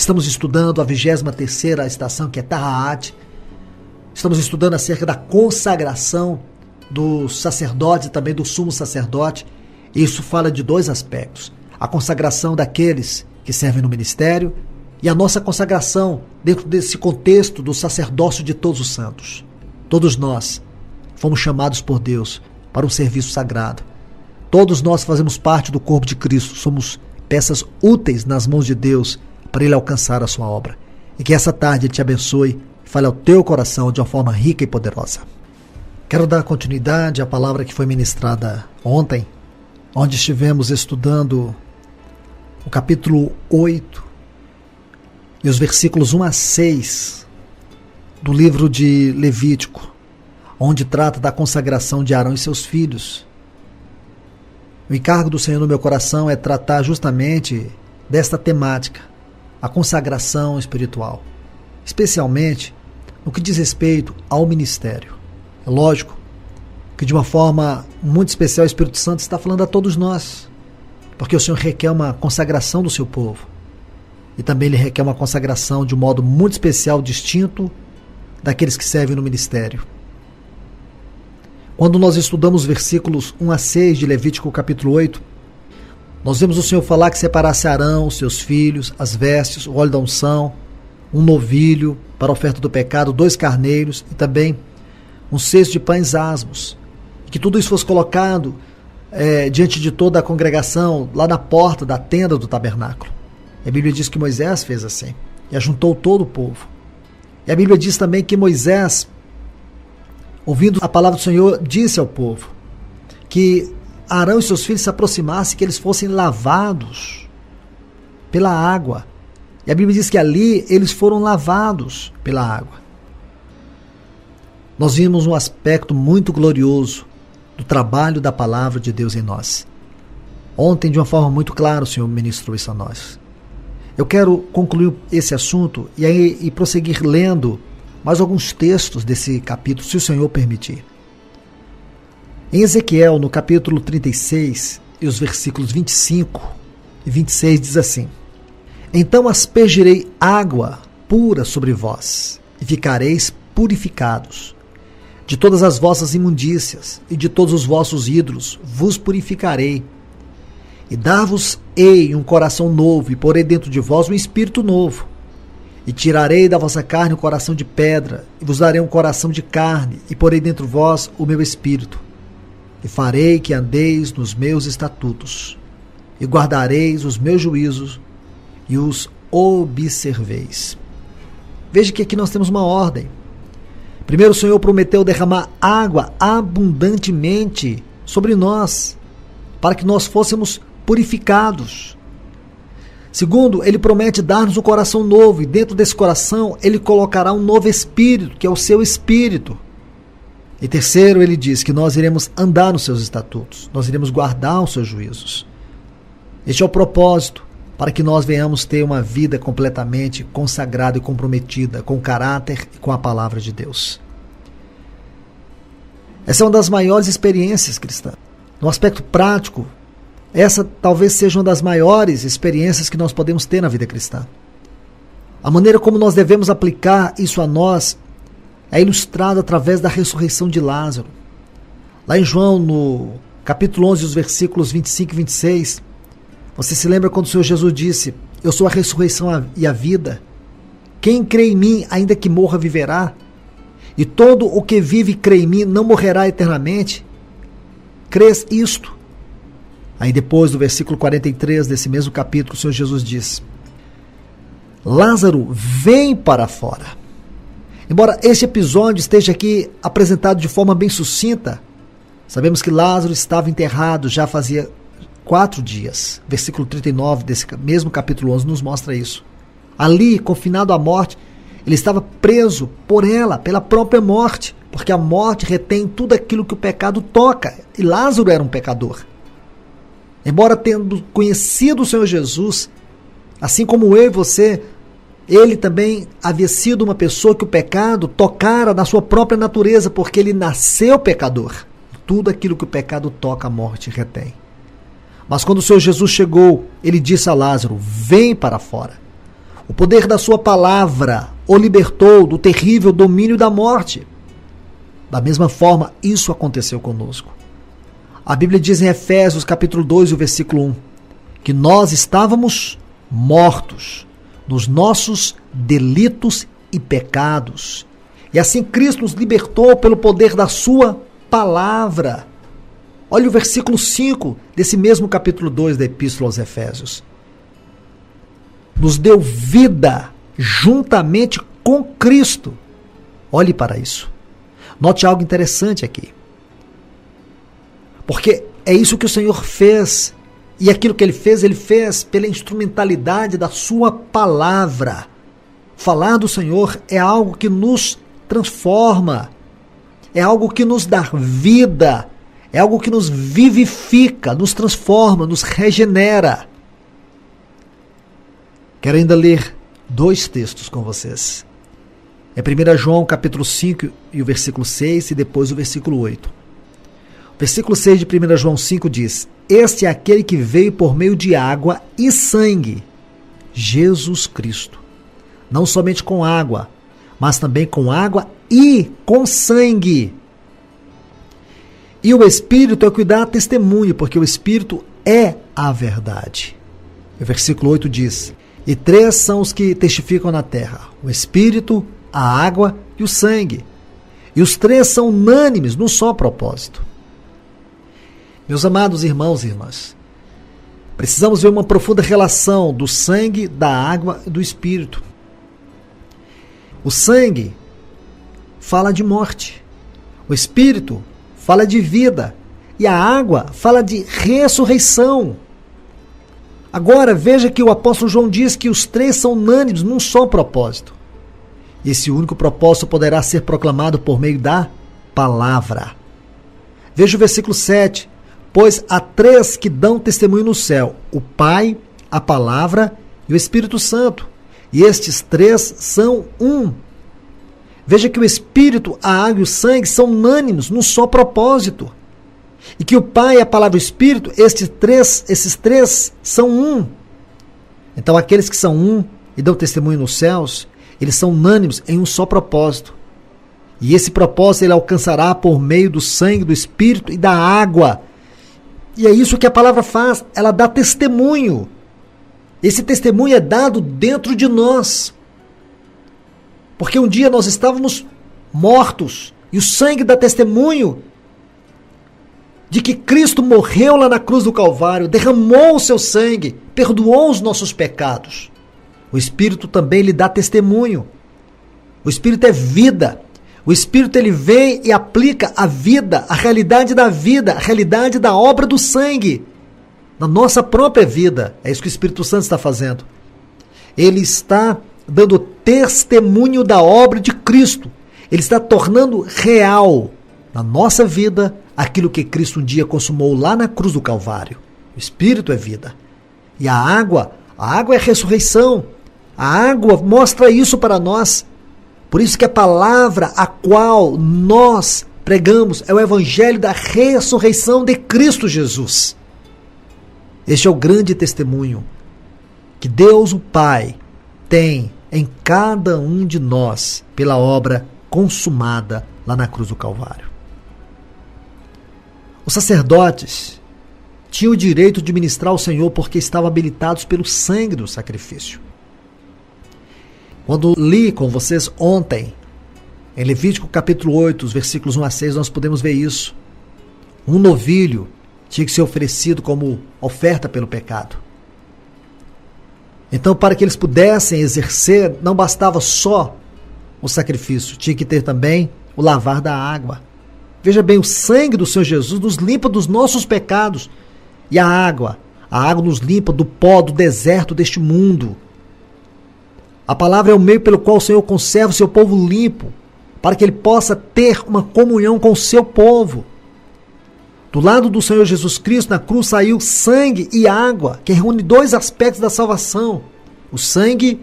Estamos estudando a 23ª estação, que é Tahaat. Estamos estudando acerca da consagração do sacerdote e também do sumo sacerdote. Isso fala de dois aspectos: a consagração daqueles que servem no ministério e a nossa consagração dentro desse contexto do sacerdócio de todos os santos. Todos nós fomos chamados por Deus para um serviço sagrado. Todos nós fazemos parte do corpo de Cristo, somos peças úteis nas mãos de Deus para Ele alcançar a sua obra. E que essa tarde Ele te abençoe e fale ao teu coração de uma forma rica e poderosa. Quero dar continuidade à palavra que foi ministrada ontem, onde estivemos estudando o capítulo 8 e os versículos 1 a 6 do livro de Levítico, onde trata da consagração de Arão e seus filhos. O encargo do Senhor no meu coração é tratar justamente desta temática, a consagração espiritual, especialmente no que diz respeito ao ministério. É lógico que de uma forma muito especial o Espírito Santo está falando a todos nós, porque o Senhor requer uma consagração do seu povo e também Ele requer uma consagração de um modo muito especial, distinto daqueles que servem no ministério. Quando nós estudamos os versículos 1 a 6 de Levítico capítulo 8, nós vemos o Senhor falar que separasse Arão, os seus filhos, as vestes, o óleo da unção, um novilho para a oferta do pecado, 2 carneiros e também um cesto de pães asmos. Que tudo isso fosse colocado diante de toda a congregação, lá na porta da tenda do tabernáculo. E a Bíblia diz que Moisés fez assim, e ajuntou todo o povo. E a Bíblia diz também que Moisés, ouvindo a palavra do Senhor, disse ao povo que Arão e seus filhos se aproximassem, que eles fossem lavados pela água. E a Bíblia diz que ali eles foram lavados pela água. Nós vimos um aspecto muito glorioso do trabalho da palavra de Deus em nós. Ontem, de uma forma muito clara, o Senhor ministrou isso a nós. Eu quero concluir esse assunto e prosseguir lendo mais alguns textos desse capítulo, se o Senhor permitir. Em Ezequiel, no capítulo 36, e os versículos 25 e 26, diz assim: Então aspergirei água pura sobre vós, e ficareis purificados. De todas as vossas imundícias e de todos os vossos ídolos vos purificarei. E dar-vos-ei um coração novo, e porei dentro de vós um espírito novo. E tirarei da vossa carne um coração de pedra, e vos darei um coração de carne, e porei dentro de vós o meu espírito. E farei que andeis nos meus estatutos, e guardareis os meus juízos, e os observeis. Veja que aqui nós temos uma ordem. Primeiro, o Senhor prometeu derramar água abundantemente sobre nós, para que nós fôssemos purificados. Segundo, Ele promete dar-nos um coração novo, e dentro desse coração Ele colocará um novo espírito, que é o seu espírito. E terceiro, Ele diz que nós iremos andar nos seus estatutos, nós iremos guardar os seus juízos. Este é o propósito, para que nós venhamos ter uma vida completamente consagrada e comprometida com o caráter e com a palavra de Deus. Essa é uma das maiores experiências cristãs. No aspecto prático, essa talvez seja uma das maiores experiências que nós podemos ter na vida cristã. A maneira como nós devemos aplicar isso a nós é ilustrada através da ressurreição de Lázaro. Lá em João, no capítulo 11, os versículos 25 e 26, você se lembra quando o Senhor Jesus disse: Eu sou a ressurreição e a vida. Quem crê em mim, ainda que morra, viverá. E todo o que vive e crê em mim não morrerá eternamente. Crês isto? Aí depois, do versículo 43 desse mesmo capítulo, o Senhor Jesus diz: Lázaro, vem para fora. Embora este episódio esteja aqui apresentado de forma bem sucinta, sabemos que Lázaro estava enterrado já fazia 4 dias. Versículo 39 desse mesmo capítulo 11 nos mostra isso. Ali, confinado à morte, ele estava preso por ela, pela própria morte, porque a morte retém tudo aquilo que o pecado toca, e Lázaro era um pecador. Embora tendo conhecido o Senhor Jesus, assim como eu e você, ele também havia sido uma pessoa que o pecado tocara na sua própria natureza, porque ele nasceu pecador. Tudo aquilo que o pecado toca, a morte retém. Mas quando o Senhor Jesus chegou, ele disse a Lázaro: vem para fora. O poder da sua palavra o libertou do terrível domínio da morte. Da mesma forma, isso aconteceu conosco. A Bíblia diz em Efésios capítulo 2, o versículo 1, que nós estávamos mortos nos nossos delitos e pecados. E assim Cristo nos libertou pelo poder da sua palavra. Olha o versículo 5 desse mesmo capítulo 2 da Epístola aos Efésios. Nos deu vida juntamente com Cristo. Olhe para isso. Note algo interessante aqui. Porque é isso que o Senhor fez. E aquilo que Ele fez pela instrumentalidade da sua palavra. Falar do Senhor é algo que nos transforma. É algo que nos dá vida. É algo que nos vivifica, nos transforma, nos regenera. Quero ainda ler 2 textos com vocês. É 1 João capítulo 5 e o versículo 6 e depois o versículo 8. O versículo 6 de 1 João 5 diz: Este é aquele que veio por meio de água e sangue, Jesus Cristo. Não somente com água, mas também com água e com sangue. E o Espírito é o que dá testemunho, porque o Espírito é a verdade. O versículo 8 diz: E 3 são os que testificam na terra: o Espírito, a água e o sangue. E os 3 são unânimes num só propósito. Meus amados irmãos e irmãs, precisamos ver uma profunda relação do sangue, da água e do Espírito. O sangue fala de morte. O Espírito fala de vida. E a água fala de ressurreição. Agora, veja que o apóstolo João diz que os 3 são unânimes num só propósito. E esse único propósito poderá ser proclamado por meio da palavra. Veja o versículo 7. Pois há 3 que dão testemunho no céu: o Pai, a palavra e o Espírito Santo. E estes 3 são um. Veja que o Espírito, a água e o sangue são unânimes num só propósito. E que o Pai, a palavra e o Espírito, esses três são um. Então aqueles que são um e dão testemunho nos céus, eles são unânimes em um só propósito. E esse propósito ele alcançará por meio do sangue, do Espírito e da água. E é isso que a palavra faz, ela dá testemunho. Esse testemunho é dado dentro de nós. Porque um dia nós estávamos mortos, e o sangue dá testemunho de que Cristo morreu lá na cruz do Calvário, derramou o seu sangue, perdoou os nossos pecados. O Espírito também lhe dá testemunho. O Espírito é vida. O Espírito ele vem e aplica a vida, a realidade da vida, a realidade da obra do sangue na nossa própria vida. É isso que o Espírito Santo está fazendo. Ele está dando testemunho da obra de Cristo. Ele está tornando real na nossa vida aquilo que Cristo um dia consumou lá na cruz do Calvário. O Espírito é vida. E a água é ressurreição. A água mostra isso para nós. Por isso que a palavra a qual nós pregamos é o evangelho da ressurreição de Cristo Jesus. Este é o grande testemunho que Deus o Pai tem em cada um de nós pela obra consumada lá na cruz do Calvário. Os sacerdotes tinham o direito de ministrar ao Senhor porque estavam habilitados pelo sangue do sacrifício. Quando li com vocês ontem, em Levítico capítulo 8, os versículos 1 a 6, nós podemos ver isso. Um novilho tinha que ser oferecido como oferta pelo pecado. Então, para que eles pudessem exercer, não bastava só o sacrifício, tinha que ter também o lavar da água. Veja bem, o sangue do Senhor Jesus nos limpa dos nossos pecados. E a água nos limpa do pó, do deserto deste mundo. A palavra é o meio pelo qual o Senhor conserva o seu povo limpo, para que ele possa ter uma comunhão com o seu povo. Do lado do Senhor Jesus Cristo, na cruz, saiu sangue e água, que reúne 2 aspectos da salvação. O sangue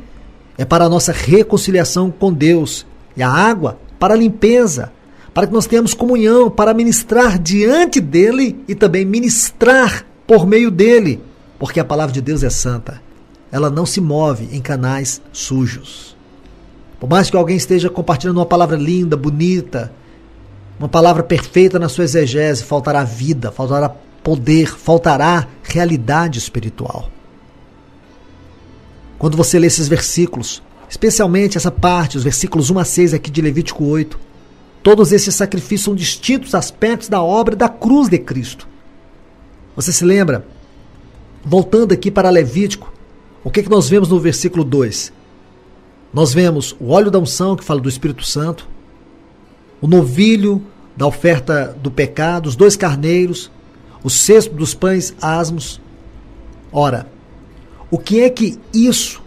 é para a nossa reconciliação com Deus, e a água para a limpeza, para que nós tenhamos comunhão, para ministrar diante dele e também ministrar por meio dele, porque a palavra de Deus é santa. ela não se move em canais sujos. Por mais que alguém esteja compartilhando uma palavra linda, bonita, uma palavra perfeita na sua exegese, faltará vida, faltará poder, faltará realidade espiritual. Quando você lê esses versículos, especialmente essa parte, os versículos 1 a 6 aqui de Levítico 8, todos esses sacrifícios são distintos aspectos da obra da cruz de Cristo. Você se lembra? Voltando aqui para Levítico, o que nós vemos no versículo 2? Nós vemos o óleo da unção, que fala do Espírito Santo, o novilho da oferta do pecado, os 2 carneiros, o cesto dos pães asmos. Ora, o que é que isso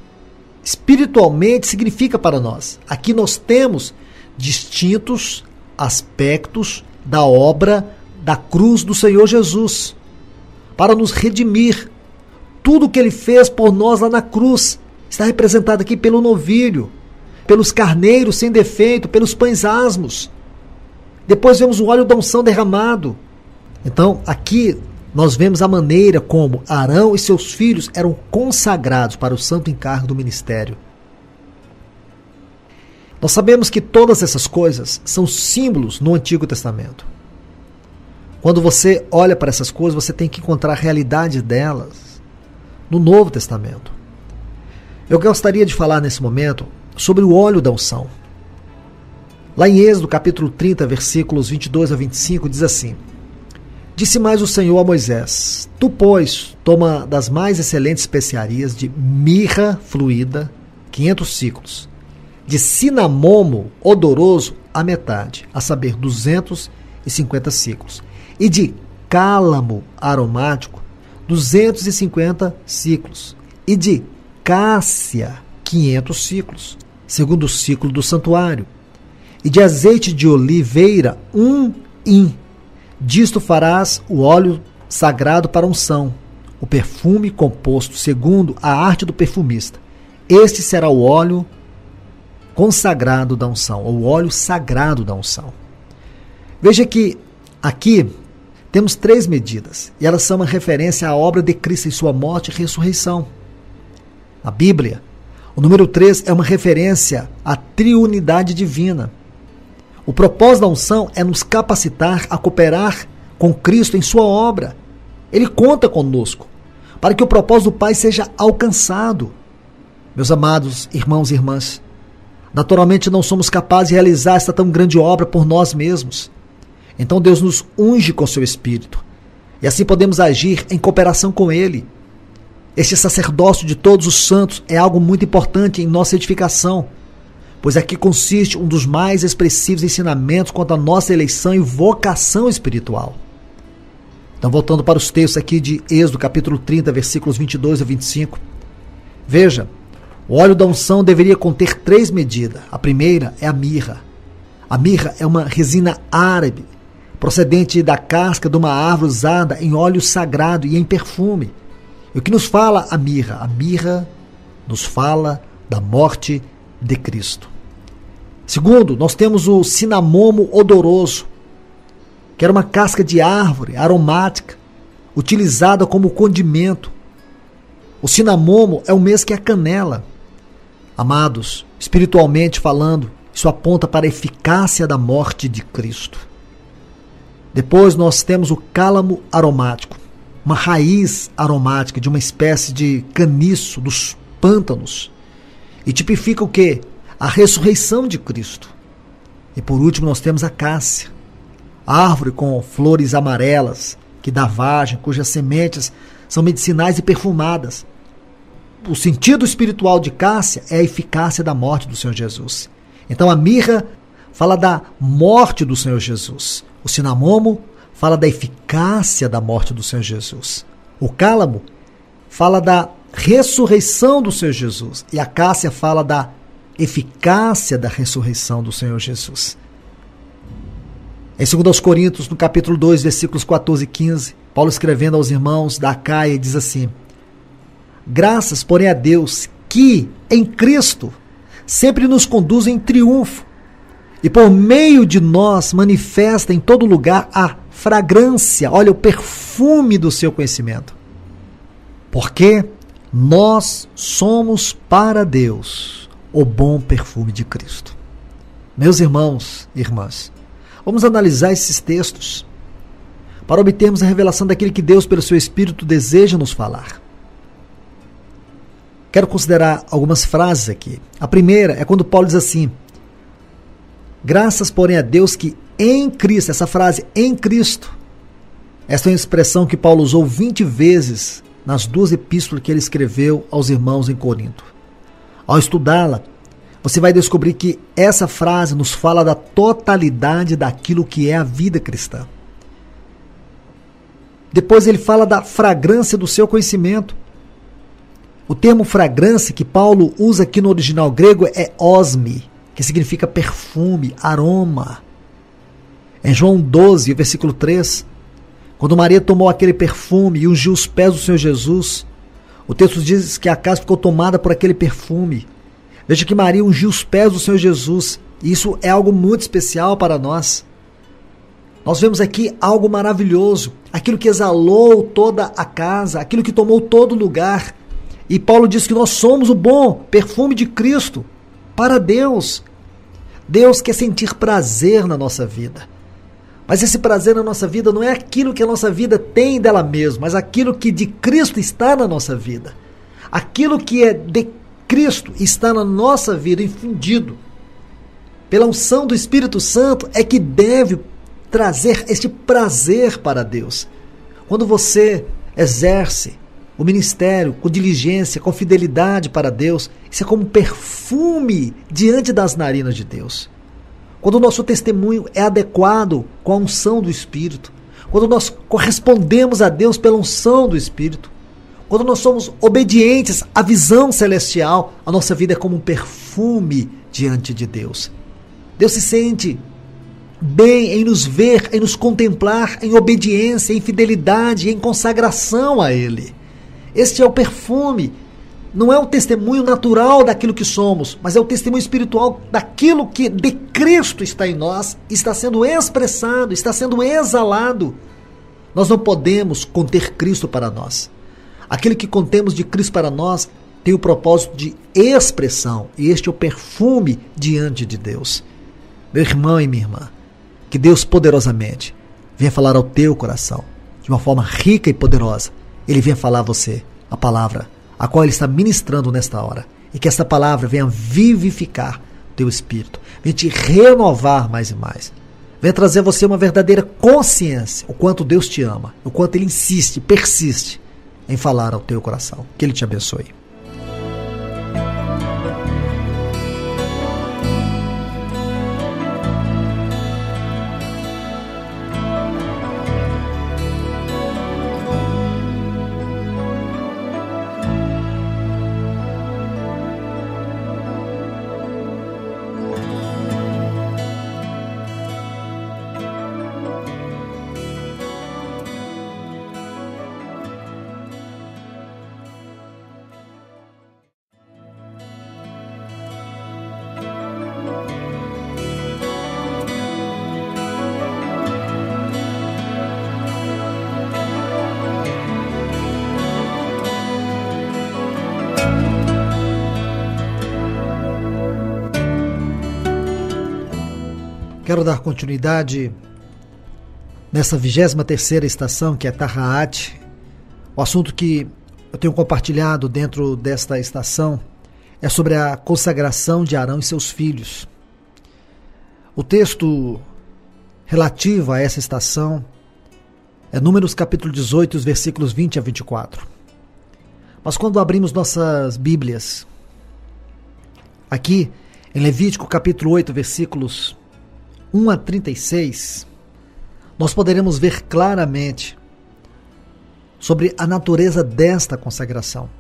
espiritualmente significa para nós? Aqui nós temos distintos aspectos da obra da cruz do Senhor Jesus, para nos redimir. Tudo o que Ele fez por nós lá na cruz está representado aqui pelo novilho, pelos carneiros sem defeito, pelos pães asmos. Depois vemos o óleo da unção derramado. Então, aqui nós vemos a maneira como Arão e seus filhos eram consagrados para o santo encargo do ministério. Nós sabemos que todas essas coisas são símbolos no Antigo Testamento. Quando você olha para essas coisas, você tem que encontrar a realidade delas no Novo Testamento. Eu gostaria de falar nesse momento sobre o óleo da unção. Lá em Êxodo capítulo 30, versículos 22 a 25, diz assim: Disse mais o Senhor a Moisés: Tu, pois, toma das mais excelentes especiarias de mirra fluída, 500 ciclos, de cinamomo odoroso a metade, a saber, 250 ciclos, e de cálamo aromático, 250 ciclos, e de cássia, 500 ciclos, segundo o ciclo do santuário, e de azeite de oliveira, 1 hin. Disto farás o óleo sagrado para unção, o perfume composto segundo a arte do perfumista. Este será o óleo consagrado da unção, ou o óleo sagrado da unção. Veja que aqui temos 3 medidas, e elas são uma referência à obra de Cristo em sua morte e ressurreição. Na Bíblia, o número 3 é uma referência à triunidade divina. O propósito da unção é nos capacitar a cooperar com Cristo em sua obra. Ele conta conosco para que o propósito do Pai seja alcançado. Meus amados irmãos e irmãs, naturalmente não somos capazes de realizar esta tão grande obra por nós mesmos. Então Deus nos unge com seu Espírito e assim podemos agir em cooperação com Ele. Este sacerdócio de todos os santos é algo muito importante em nossa edificação, pois aqui consiste um dos mais expressivos ensinamentos quanto à nossa eleição e vocação espiritual. Então, voltando para os textos aqui de Êxodo, capítulo 30, versículos 22 a 25. Veja, o óleo da unção deveria conter 3 medidas. A primeira é a mirra. A mirra é uma resina árabe, procedente da casca de uma árvore usada em óleo sagrado e em perfume. E o que nos fala a mirra? A mirra nos fala da morte de Cristo. Segundo, nós temos o cinamomo odoroso, que era uma casca de árvore aromática, utilizada como condimento. O cinamomo é o mesmo que a canela. Amados, espiritualmente falando, isso aponta para a eficácia da morte de Cristo. Depois nós temos o cálamo aromático, uma raiz aromática de uma espécie de caniço dos pântanos, e tipifica o quê? A ressurreição de Cristo. E por último nós temos a cássia, árvore com flores amarelas, que dá vagem, cujas sementes são medicinais e perfumadas. O sentido espiritual de cássia é a eficácia da morte do Senhor Jesus. Então a mirra fala da morte do Senhor Jesus. O cinamomo fala da eficácia da morte do Senhor Jesus. O cálamo fala da ressurreição do Senhor Jesus. E a cássia fala da eficácia da ressurreição do Senhor Jesus. Em 2 Coríntios, no capítulo 2, versículos 14 e 15, Paulo escrevendo aos irmãos da Acaia diz assim: Graças, porém, a Deus, que em Cristo sempre nos conduz em triunfo e por meio de nós manifesta em todo lugar a fragrância, olha, o perfume do seu conhecimento. Porque Nós somos para Deus o bom perfume de Cristo. Meus irmãos e irmãs, vamos analisar esses textos para obtermos a revelação daquilo que Deus, pelo seu Espírito, deseja nos falar. Quero considerar algumas frases aqui. A primeira é quando Paulo diz assim: graças, porém, a Deus que em Cristo, essa frase, em Cristo, essa é uma expressão que Paulo usou 20 vezes nas 2 epístolas que ele escreveu aos irmãos em Corinto. Ao estudá-la, você vai descobrir que essa frase nos fala da totalidade daquilo que é a vida cristã. Depois ele fala da fragrância do seu conhecimento. O termo fragrância que Paulo usa aqui no original grego é osme, que significa perfume, aroma. Em João 12, versículo 3, quando Maria tomou aquele perfume e ungiu os pés do Senhor Jesus, o texto diz que a casa ficou tomada por aquele perfume. Veja que Maria ungiu os pés do Senhor Jesus, e isso é algo muito especial para nós. Nós vemos aqui algo maravilhoso, aquilo que exalou toda a casa, aquilo que tomou todo lugar. E Paulo diz que nós somos o bom perfume de Cristo para Deus. Deus quer sentir prazer na nossa vida. Mas esse prazer na nossa vida não é aquilo que a nossa vida tem dela mesma, mas aquilo que de Cristo está na nossa vida. Aquilo que é de Cristo está na nossa vida, infundido pela unção do Espírito Santo, é que deve trazer este prazer para Deus. Quando você exerce o ministério com diligência, com fidelidade para Deus, isso é como um perfume diante das narinas de Deus. Quando o nosso testemunho é adequado com a unção do Espírito, quando nós correspondemos a Deus pela unção do Espírito, quando nós somos obedientes à visão celestial, a nossa vida é como um perfume diante de Deus. Deus se sente bem em nos ver, em nos contemplar, em obediência, em fidelidade, em consagração a Ele. Este é o perfume. Não é o testemunho natural daquilo que somos, mas é o testemunho espiritual daquilo que de Cristo está em nós, está sendo expressado, está sendo exalado. Nós não podemos conter Cristo para nós. Aquilo que contemos de Cristo para nós tem o propósito de expressão, e este é o perfume diante de Deus. Meu irmão e minha irmã, que Deus poderosamente venha falar ao teu coração, de uma forma rica e poderosa. Ele venha falar a você a palavra a qual Ele está ministrando nesta hora, e que esta palavra venha vivificar o teu espírito, venha te renovar mais e mais, venha trazer a você uma verdadeira consciência, o quanto Deus te ama, o quanto Ele insiste, persiste em falar ao teu coração. Que Ele te abençoe. Quero dar continuidade nessa 23ª estação, que é Tahaat. O assunto que eu tenho compartilhado dentro desta estação é sobre a consagração de Arão e seus filhos. O texto relativo a essa estação é Números capítulo 18, os versículos 20 a 24. Mas quando abrimos nossas Bíblias, aqui em Levítico capítulo 8, versículos 1 a 36, nós poderemos ver claramente sobre a natureza desta consagração.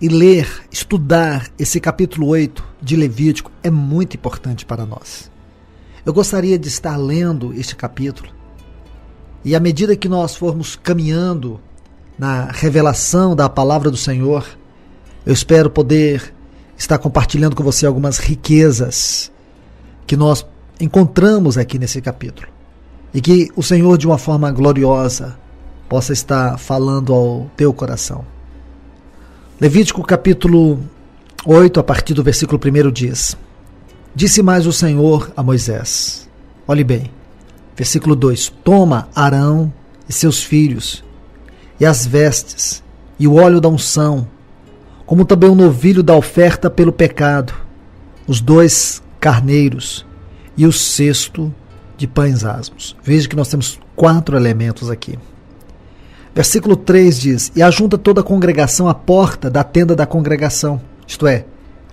E ler, estudar esse capítulo 8 de Levítico é muito importante para nós. Eu gostaria de estar lendo este capítulo, e à medida que nós formos caminhando na revelação da palavra do Senhor, eu espero poder estar compartilhando com você algumas riquezas que nós encontramos aqui nesse capítulo, e que o Senhor, de uma forma gloriosa, possa estar falando ao teu coração. Levítico capítulo 8, a partir do versículo 1 diz: Disse mais o Senhor a Moisés. Olhe bem, versículo 2: Toma Arão e seus filhos, e as vestes, e o óleo da unção, como também o novilho da oferta pelo pecado, os 2 carneiros e o cesto de pães asmos. Veja que nós temos 4 elementos aqui. Versículo 3 diz: E ajunta toda a congregação à porta da tenda da congregação, isto é,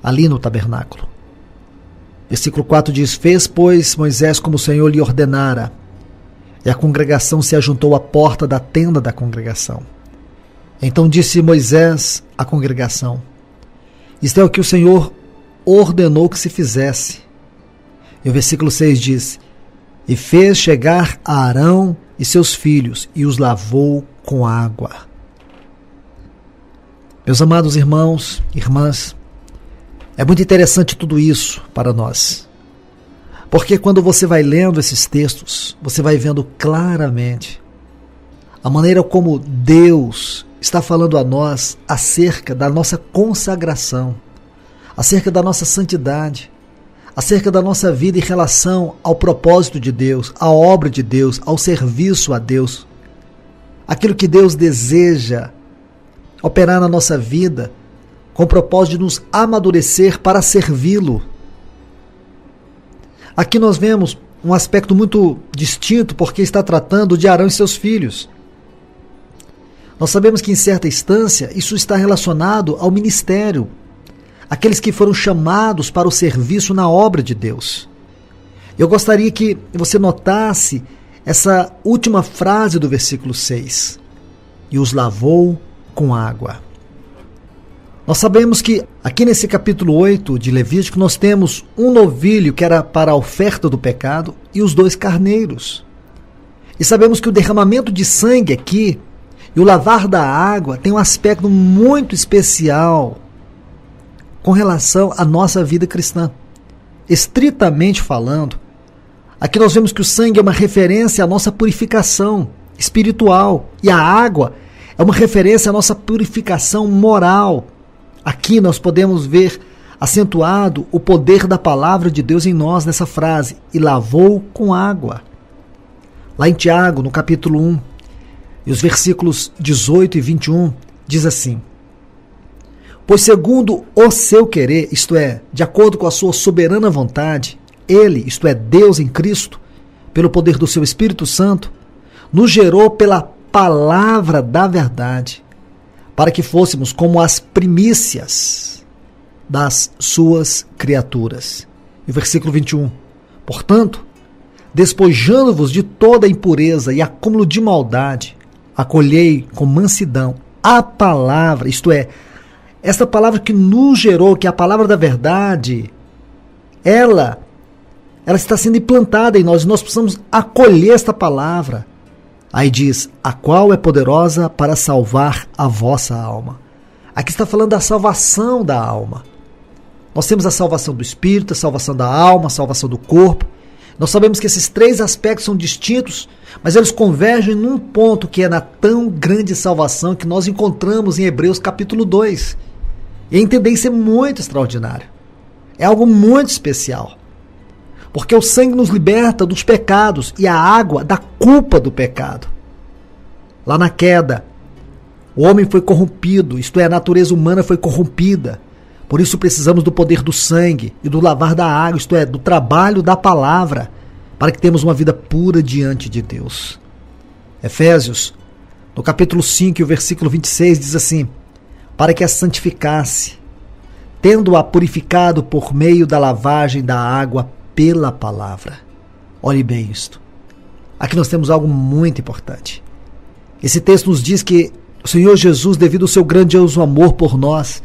ali no tabernáculo. Versículo 4 diz: Fez, pois, Moisés como o Senhor lhe ordenara, e a congregação se ajuntou à porta da tenda da congregação. Então disse Moisés à congregação: Isto é o que o Senhor ordenou que se fizesse. E o versículo 6 diz: E fez chegar a Arão e seus filhos, e os lavou com água. Meus amados irmãos e irmãs, é muito interessante tudo isso para nós. Porque quando você vai lendo esses textos, você vai vendo claramente a maneira como Deus está falando a nós acerca da nossa consagração, acerca da nossa santidade, acerca da nossa vida em relação ao propósito de Deus, à obra de Deus, ao serviço a Deus. Aquilo que Deus deseja operar na nossa vida com o propósito de nos amadurecer para servi-lo. Aqui nós vemos um aspecto muito distinto, porque está tratando de Arão e seus filhos. Nós sabemos que em certa instância isso está relacionado ao ministério, aqueles que foram chamados para o serviço na obra de Deus. Eu gostaria que você notasse essa última frase do versículo 6: E os lavou com água. Nós sabemos que aqui nesse capítulo 8 de Levítico nós temos um novilho que era para a oferta do pecado e os 2 carneiros. E sabemos que o derramamento de sangue aqui e o lavar da água tem um aspecto muito especial com relação à nossa vida cristã. Estritamente falando, aqui nós vemos que o sangue é uma referência à nossa purificação espiritual e a água é uma referência à nossa purificação moral. Aqui nós podemos ver acentuado o poder da palavra de Deus em nós nessa frase: e lavou com água. Lá em Tiago, no capítulo 1, e os versículos 18 e 21, diz assim: Pois segundo o seu querer, isto é, de acordo com a sua soberana vontade, Ele, isto é, Deus em Cristo, pelo poder do seu Espírito Santo, nos gerou pela palavra da verdade, para que fôssemos como as primícias das suas criaturas. E o versículo 21, Portanto, despojando-vos de toda impureza e acúmulo de maldade, acolhei com mansidão a palavra, isto é, esta palavra que nos gerou, que é a palavra da verdade, ela está sendo implantada em nós precisamos acolher esta palavra. Aí diz: a qual é poderosa para salvar a vossa alma. Aqui está falando da salvação da alma. Nós temos a salvação do espírito, a salvação da alma, a salvação do corpo. Nós sabemos que esses 3 aspectos são distintos, mas eles convergem num ponto que é na tão grande salvação que nós encontramos em Hebreus capítulo 2. E a tendência é muito extraordinária. É algo muito especial. Porque o sangue nos liberta dos pecados e a água da culpa do pecado. Lá na queda, o homem foi corrompido, isto é, a natureza humana foi corrompida. Por isso precisamos do poder do sangue e do lavar da água, isto é, do trabalho da palavra, para que tenhamos uma vida pura diante de Deus. Efésios, no capítulo 5, o versículo 26, diz assim: para que a santificasse, tendo-a purificado por meio da lavagem da água pela palavra. Olhe bem isto. Aqui nós temos algo muito importante. Esse texto nos diz que o Senhor Jesus, devido ao seu grandioso amor por nós,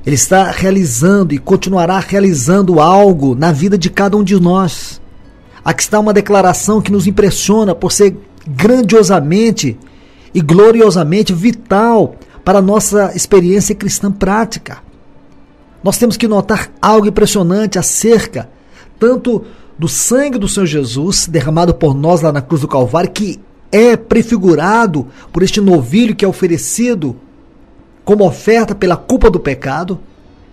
Ele está realizando e continuará realizando algo na vida de cada um de nós. Aqui está uma declaração que nos impressiona por ser grandiosamente e gloriosamente vital para a nossa experiência cristã prática. Nós temos que notar algo impressionante acerca tanto do sangue do Senhor Jesus derramado por nós lá na cruz do Calvário, que é prefigurado por este novilho que é oferecido como oferta pela culpa do pecado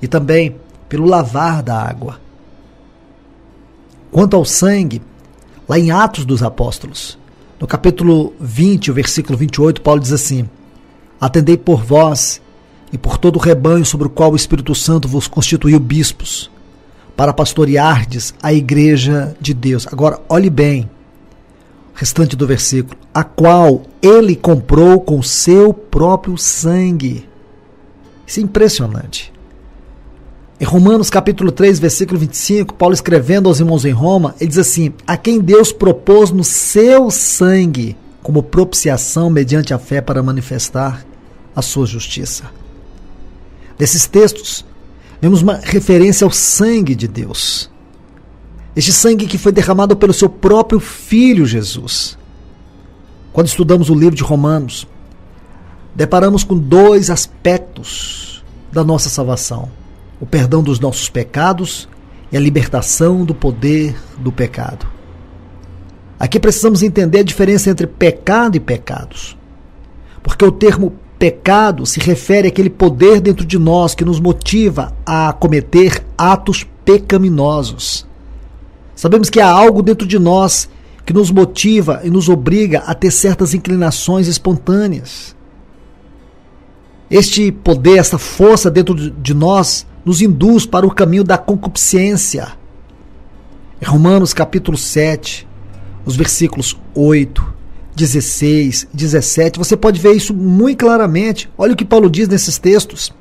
e também pelo lavar da água. Quanto ao sangue, lá em Atos dos Apóstolos, no capítulo 20, o versículo 28, Paulo diz assim: atendei por vós e por todo o rebanho sobre o qual o Espírito Santo vos constituiu bispos, para pastoreardes a igreja de Deus. Agora, olhe bem, o restante do versículo, a qual ele comprou com seu próprio sangue. Isso é impressionante. Em Romanos capítulo 3, versículo 25, Paulo escrevendo aos irmãos em Roma, ele diz assim: a quem Deus propôs no seu sangue como propiciação mediante a fé para manifestar a sua justiça. Nesses textos, vemos uma referência ao sangue de Deus. Este sangue que foi derramado pelo seu próprio Filho Jesus. Quando estudamos o livro de Romanos, deparamos com dois aspectos da nossa salvação: o perdão dos nossos pecados e a libertação do poder do pecado. Aqui precisamos entender a diferença entre pecado e pecados, porque o termo pecado se refere àquele poder dentro de nós que nos motiva a cometer atos pecaminosos. Sabemos que há algo dentro de nós que nos motiva e nos obriga a ter certas inclinações espontâneas. Este poder, essa força dentro de nós, nos induz para o caminho da concupiscência. Em Romanos capítulo 7, os versículos 8, 16, 17, você pode ver isso muito claramente. Olha o que Paulo diz nesses textos.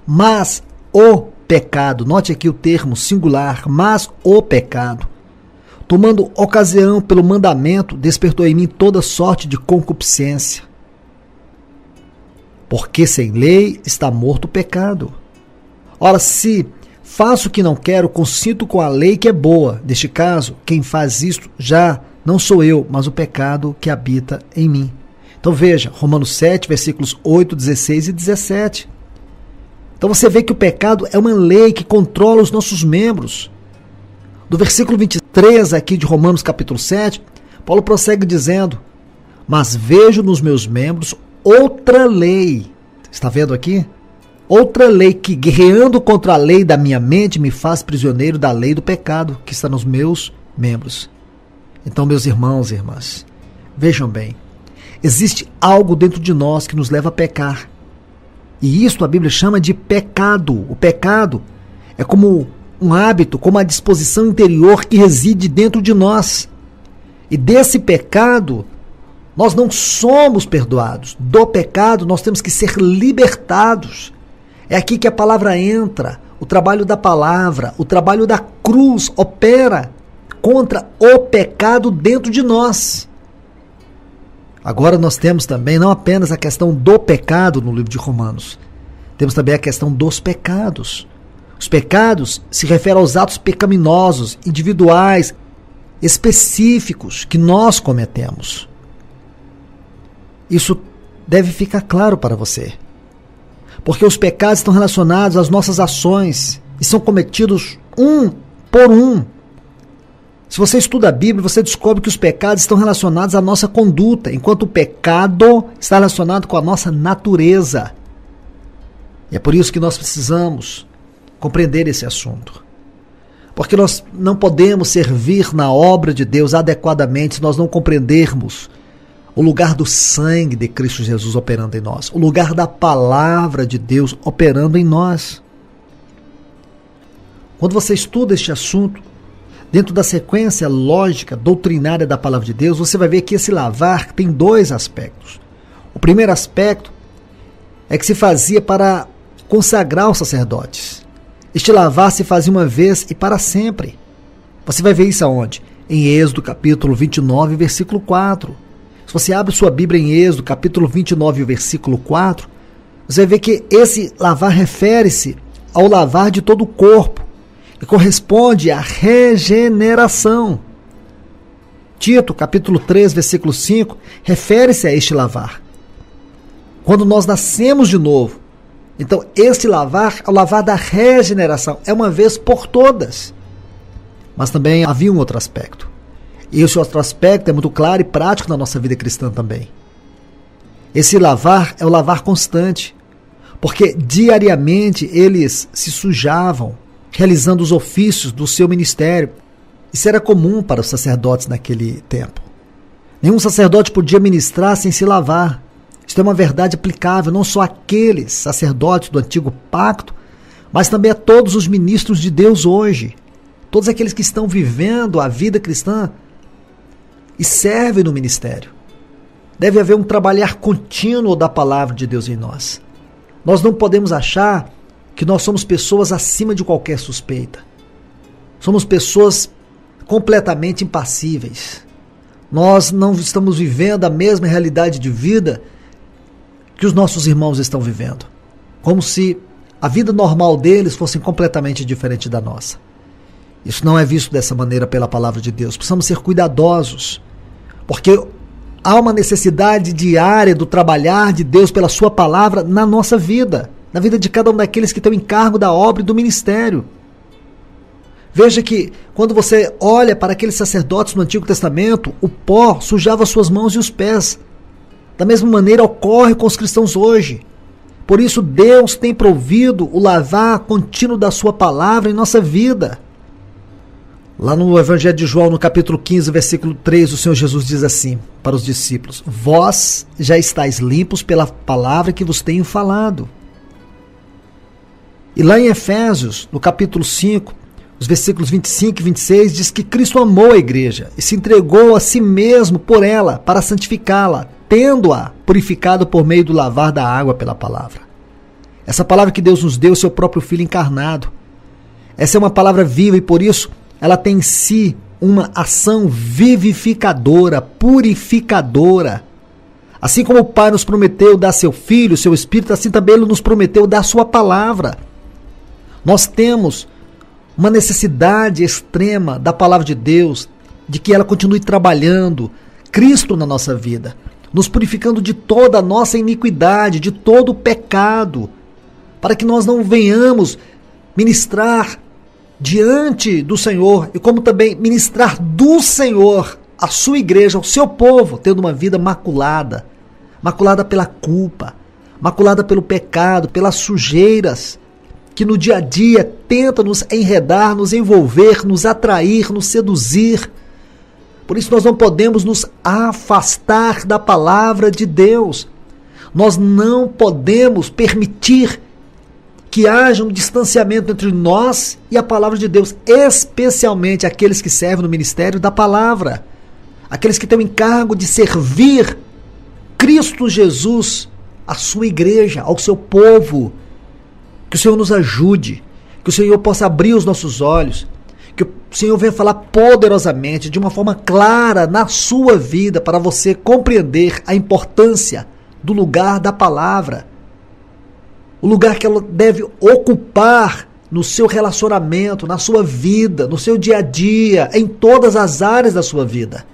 Mas o pecado, note aqui o termo singular, mas o pecado, tomando ocasião pelo mandamento, despertou em mim toda sorte de concupiscência. Porque sem lei está morto o pecado. Ora, se faço o que não quero, consinto com a lei que é boa. Neste caso, quem faz isto já não sou eu, mas o pecado que habita em mim. Então veja, Romanos 7, versículos 8, 16 e 17. Então você vê que o pecado é uma lei que controla os nossos membros. Do versículo 23 aqui de Romanos capítulo 7, Paulo prossegue dizendo: mas vejo nos meus membros outra lei. Está vendo aqui? Outra lei que, guerreando contra a lei da minha mente, me faz prisioneiro da lei do pecado que está nos meus membros. Então, meus irmãos e irmãs, vejam bem, existe algo dentro de nós que nos leva a pecar. E isto a Bíblia chama de pecado. O pecado é como um hábito, como uma disposição interior que reside dentro de nós. E desse pecado, nós não somos perdoados. Do pecado, nós temos que ser libertados. É aqui que a palavra entra, o trabalho da palavra, o trabalho da cruz opera contra o pecado dentro de nós. Agora nós temos também não apenas a questão do pecado no livro de Romanos, temos também a questão dos pecados. Os pecados se referem aos atos pecaminosos, individuais, específicos que nós cometemos. Isso deve ficar claro para você, porque os pecados estão relacionados às nossas ações e são cometidos um por um. Se você estuda a Bíblia, você descobre que os pecados estão relacionados à nossa conduta, enquanto o pecado está relacionado com a nossa natureza. E é por isso que nós precisamos compreender esse assunto. Porque nós não podemos servir na obra de Deus adequadamente se nós não compreendermos o lugar do sangue de Cristo Jesus operando em nós, o lugar da palavra de Deus operando em nós. Quando você estuda este assunto, dentro da sequência lógica, doutrinária da palavra de Deus, você vai ver que esse lavar tem dois aspectos. O primeiro aspecto é que se fazia para consagrar os sacerdotes. Este lavar se fazia uma vez e para sempre. Você vai ver isso aonde? Em Êxodo capítulo 29, versículo 4. Se você abre sua Bíblia em Êxodo capítulo 29, versículo 4, você vai ver que esse lavar refere-se ao lavar de todo o corpo, e corresponde à regeneração. Tito, capítulo 3, versículo 5, refere-se a este lavar. Quando nós nascemos de novo, então este lavar é o lavar da regeneração, é uma vez por todas. Mas também havia um outro aspecto. E esse outro aspecto é muito claro e prático na nossa vida cristã também. Esse lavar é o lavar constante, porque diariamente eles se sujavam, realizando os ofícios do seu ministério. Isso era comum para os sacerdotes naquele tempo. Nenhum sacerdote podia ministrar sem se lavar. Isso é uma verdade aplicável não só àqueles sacerdotes do antigo pacto, mas também a todos os ministros de Deus hoje. Todos aqueles que estão vivendo a vida cristã e servem no ministério. Deve haver um trabalhar contínuo da palavra de Deus em nós. Nós não podemos achar que nós somos pessoas acima de qualquer suspeita. Somos pessoas completamente impassíveis. Nós não estamos vivendo a mesma realidade de vida que os nossos irmãos estão vivendo. Como se a vida normal deles fosse completamente diferente da nossa. Isso não é visto dessa maneira pela palavra de Deus. Precisamos ser cuidadosos, porque há uma necessidade diária do trabalhar de Deus pela sua palavra na nossa vida, na vida de cada um daqueles que estão em cargo da obra e do ministério. Veja que quando você olha para aqueles sacerdotes no Antigo Testamento, o pó sujava suas mãos e os pés. Da mesma maneira ocorre com os cristãos hoje. Por isso Deus tem provido o lavar contínuo da sua palavra em nossa vida. Lá no Evangelho de João, no capítulo 15, versículo 3, o Senhor Jesus diz assim para os discípulos: vós já estáis limpos pela palavra que vos tenho falado. E lá em Efésios, no capítulo 5, os versículos 25 e 26, diz que Cristo amou a igreja e se entregou a si mesmo por ela, para santificá-la, tendo-a purificado por meio do lavar da água pela palavra. Essa palavra que Deus nos deu, seu próprio Filho encarnado. Essa é uma palavra viva e por isso ela tem em si uma ação vivificadora, purificadora. Assim como o Pai nos prometeu dar seu Filho, seu Espírito, assim também Ele nos prometeu dar sua palavra. Nós temos uma necessidade extrema da palavra de Deus, de que ela continue trabalhando Cristo na nossa vida, nos purificando de toda a nossa iniquidade, de todo o pecado, para que nós não venhamos ministrar diante do Senhor e como também ministrar do Senhor a sua igreja, ao seu povo, tendo uma vida maculada, maculada pela culpa, maculada pelo pecado, pelas sujeiras, que no dia a dia tenta nos enredar, nos envolver, nos atrair, nos seduzir. Por isso nós não podemos nos afastar da palavra de Deus. Nós não podemos permitir que haja um distanciamento entre nós e a palavra de Deus, especialmente aqueles que servem no ministério da palavra, aqueles que têm o encargo de servir Cristo Jesus, a sua igreja, ao seu povo. Que o Senhor nos ajude, que o Senhor possa abrir os nossos olhos, que o Senhor venha falar poderosamente, de uma forma clara na sua vida, para você compreender a importância do lugar da palavra, o lugar que ela deve ocupar no seu relacionamento, na sua vida, no seu dia a dia, em todas as áreas da sua vida.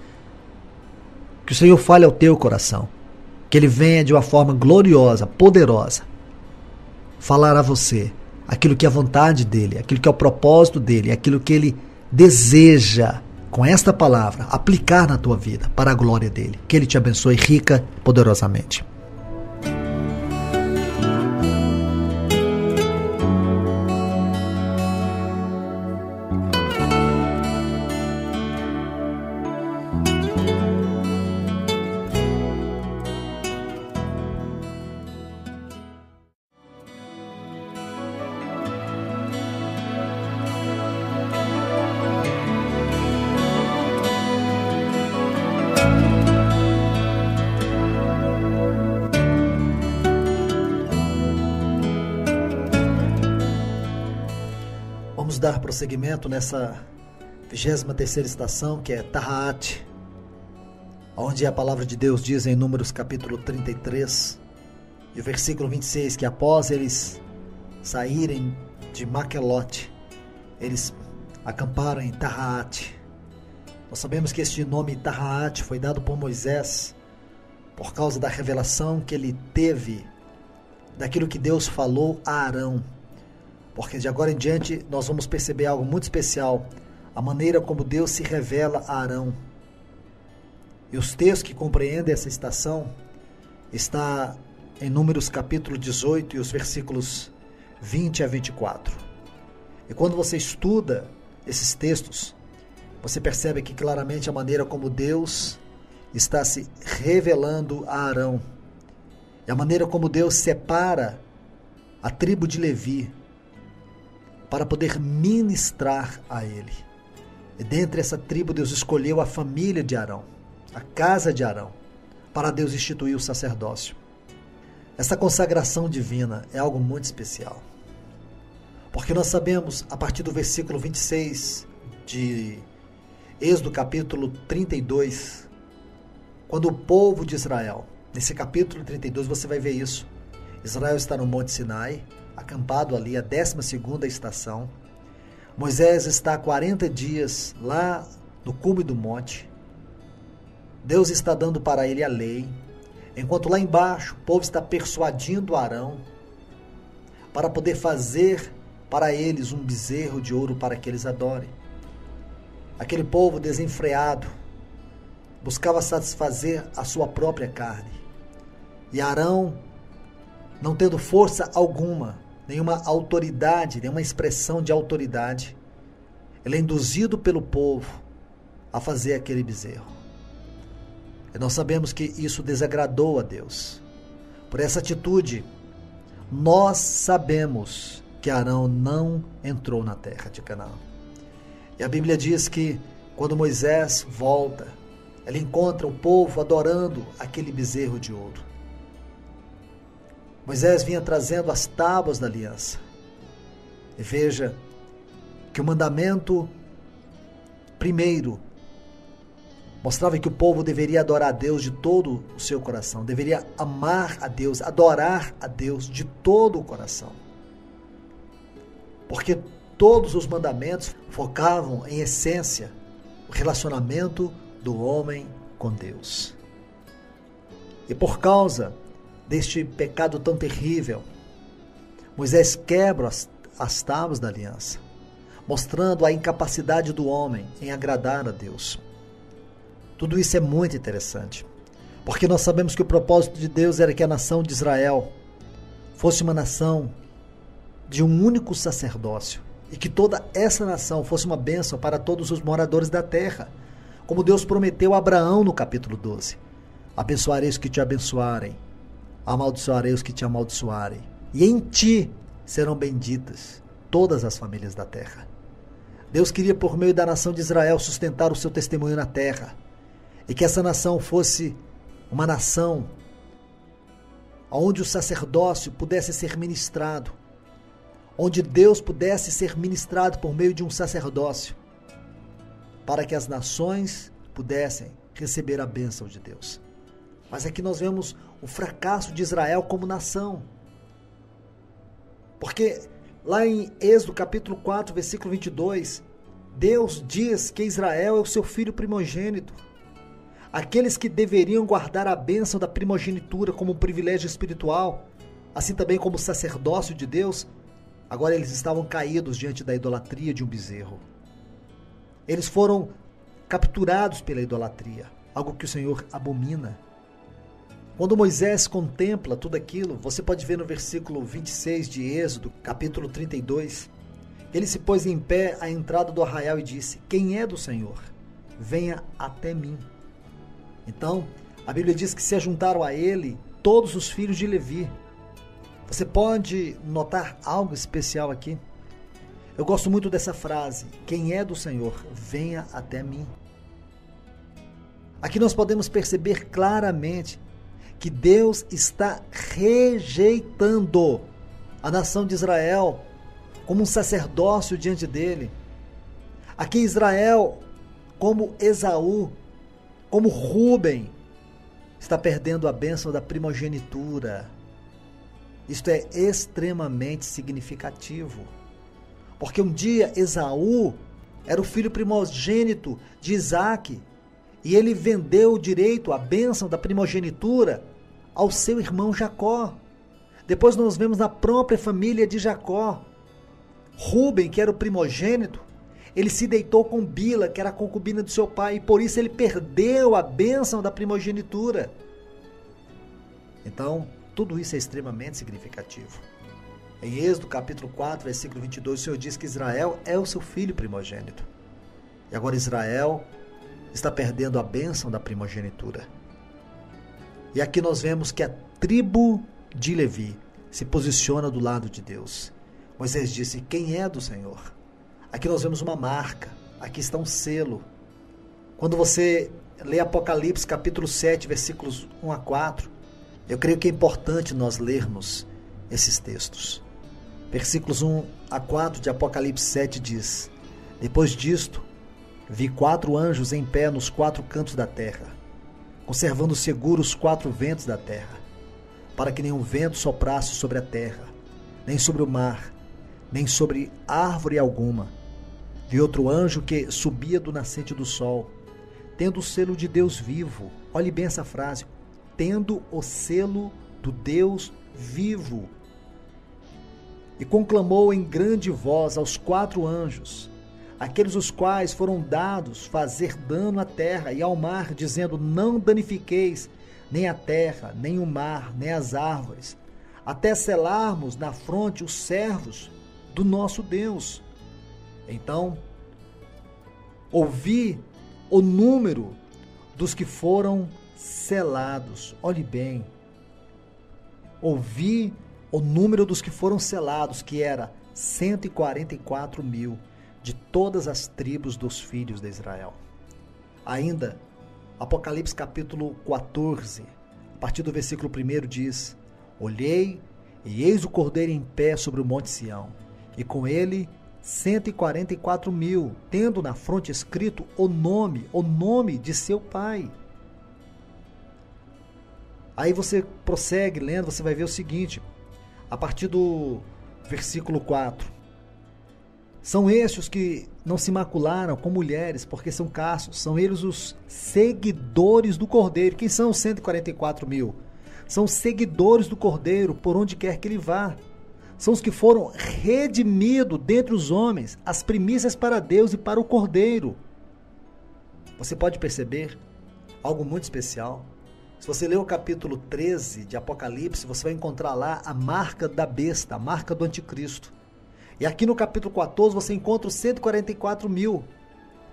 Que o Senhor fale ao teu coração, que Ele venha de uma forma gloriosa, poderosa, falar a você aquilo que é a vontade dEle, aquilo que é o propósito dEle, aquilo que Ele deseja, com esta palavra, aplicar na tua vida, para a glória dEle. Que Ele te abençoe rica, poderosamente. Vamos dar prosseguimento nessa 23ª estação, que é Tahaat, onde a palavra de Deus diz em Números capítulo 33, e o versículo 26, que após eles saírem de Maquelote, eles acamparam em Tahaat. Nós sabemos que este nome Tahaat foi dado por Moisés por causa da revelação que ele teve daquilo que Deus falou a Arão. Porque de agora em diante nós vamos perceber algo muito especial, a maneira como Deus se revela a Arão. E os textos que compreendem essa estação, está em Números capítulo 18 e os versículos 20 a 24. E quando você estuda esses textos, você percebe aqui claramente a maneira como Deus está se revelando a Arão. E a maneira como Deus separa a tribo de Levi para poder ministrar a ele. E dentre essa tribo Deus escolheu a família de Arão, a casa de Arão, para Deus instituir o sacerdócio. Essa consagração divina é algo muito especial. Porque nós sabemos, a partir do versículo 26 de Êxodo capítulo 32, quando o povo de Israel, nesse capítulo 32 você vai ver isso, Israel está no Monte Sinai, acampado ali, a 12ª estação. Moisés está há 40 dias lá no cume do monte. Deus está dando para ele a lei, enquanto lá embaixo o povo está persuadindo Arão para poder fazer para eles um bezerro de ouro para que eles adorem. Aquele povo desenfreado buscava satisfazer a sua própria carne. E Arão, não tendo força alguma, nenhuma autoridade, nenhuma expressão de autoridade, ele é induzido pelo povo a fazer aquele bezerro. E nós sabemos que isso desagradou a Deus. Por essa atitude, nós sabemos que Arão não entrou na terra de Canaã. E a Bíblia diz que quando Moisés volta, ele encontra o povo adorando aquele bezerro de ouro. Moisés vinha trazendo as tábuas da aliança. E veja que o mandamento primeiro mostrava que o povo deveria adorar a Deus de todo o seu coração, deveria amar a Deus, adorar a Deus de todo o coração. Porque todos os mandamentos focavam, em essência, o relacionamento do homem com Deus. E por causa deste pecado tão terrível, Moisés quebra as tábuas da aliança, mostrando a incapacidade do homem em agradar a Deus. Tudo isso é muito interessante, porque nós sabemos que o propósito de Deus era que a nação de Israel fosse uma nação de um único sacerdócio, e que toda essa nação fosse uma bênção para todos os moradores da terra, como Deus prometeu a Abraão no capítulo 12. Abençoarei os que te abençoarem, amaldiçoarei os que te amaldiçoarem, e em ti serão benditas todas as famílias da terra. Deus queria, por meio da nação de Israel, sustentar o seu testemunho na terra, e que essa nação fosse uma nação onde o sacerdócio pudesse ser ministrado, onde Deus pudesse ser ministrado por meio de um sacerdócio, para que as nações pudessem receber a bênção de Deus. Mas aqui nós vemos o fracasso de Israel como nação. Porque lá em Êxodo capítulo 4, versículo 22, Deus diz que Israel é o seu filho primogênito. Aqueles que deveriam guardar a bênção da primogenitura como um privilégio espiritual, assim também como o sacerdócio de Deus, agora eles estavam caídos diante da idolatria de um bezerro. Eles foram capturados pela idolatria, algo que o Senhor abomina. Quando Moisés contempla tudo aquilo, você pode ver no versículo 26 de Êxodo, capítulo 32, ele se pôs em pé à entrada do arraial e disse: quem é do Senhor? Venha até mim. Então, a Bíblia diz que se ajuntaram a ele todos os filhos de Levi. Você pode notar algo especial aqui? Eu gosto muito dessa frase: quem é do Senhor, venha até mim. Aqui nós podemos perceber claramente que Deus está rejeitando a nação de Israel como um sacerdócio diante dele. Aqui Israel, como Esaú, como Rúben, está perdendo a bênção da primogenitura. Isto é extremamente significativo, porque um dia Esaú era o filho primogênito de Isaque, e ele vendeu o direito, a bênção da primogenitura ao seu irmão Jacó. Depois nós vemos na própria família de Jacó, Rúben, que era o primogênito, ele se deitou com Bila, que era a concubina do seu pai, e por isso ele perdeu a bênção da primogenitura. Então, tudo isso é extremamente significativo. Em Êxodo capítulo 4, versículo 22, o Senhor diz que Israel é o seu filho primogênito. E agora Israel está perdendo a bênção da primogenitura. E aqui nós vemos que a tribo de Levi se posiciona do lado de Deus. Moisés disse: quem é do Senhor? Aqui nós vemos uma marca, aqui está um selo. Quando você lê Apocalipse capítulo 7, versículos 1 a 4, eu creio que é importante nós lermos esses textos. Versículos 1 a 4 de Apocalipse 7 diz: depois disto, vi 4 anjos em pé nos 4 cantos da terra, conservando seguros os 4 ventos da terra, para que nenhum vento soprasse sobre a terra, nem sobre o mar, nem sobre árvore alguma. Vi outro anjo que subia do nascente do sol, tendo o selo de Deus vivo. Olhe bem essa frase: tendo o selo do Deus vivo. E conclamou em grande voz aos 4 anjos, aqueles os quais foram dados fazer dano à terra e ao mar, dizendo: não danifiqueis nem a terra, nem o mar, nem as árvores, até selarmos na fronte os servos do nosso Deus. Então, ouvi o número dos que foram selados. Olhe bem. Ouvi o número dos que foram selados, que era 144 mil, de todas as tribos dos filhos de Israel. Ainda, Apocalipse capítulo 14, a partir do versículo 1 diz: olhei, e eis o Cordeiro em pé sobre o monte Sião, e com ele 144 mil, tendo na fronte escrito o nome de seu pai. Aí você prossegue lendo, você vai ver o seguinte, a partir do versículo 4. São estes os que não se macularam com mulheres, porque são castos. São eles os seguidores do Cordeiro. Quem são os 144 mil? São os seguidores do Cordeiro, por onde quer que ele vá. São os que foram redimidos dentre os homens, as primícias para Deus e para o Cordeiro. Você pode perceber algo muito especial. Se você ler o capítulo 13 de Apocalipse, você vai encontrar lá a marca da besta, a marca do anticristo. E aqui no capítulo 14 você encontra os 144 mil,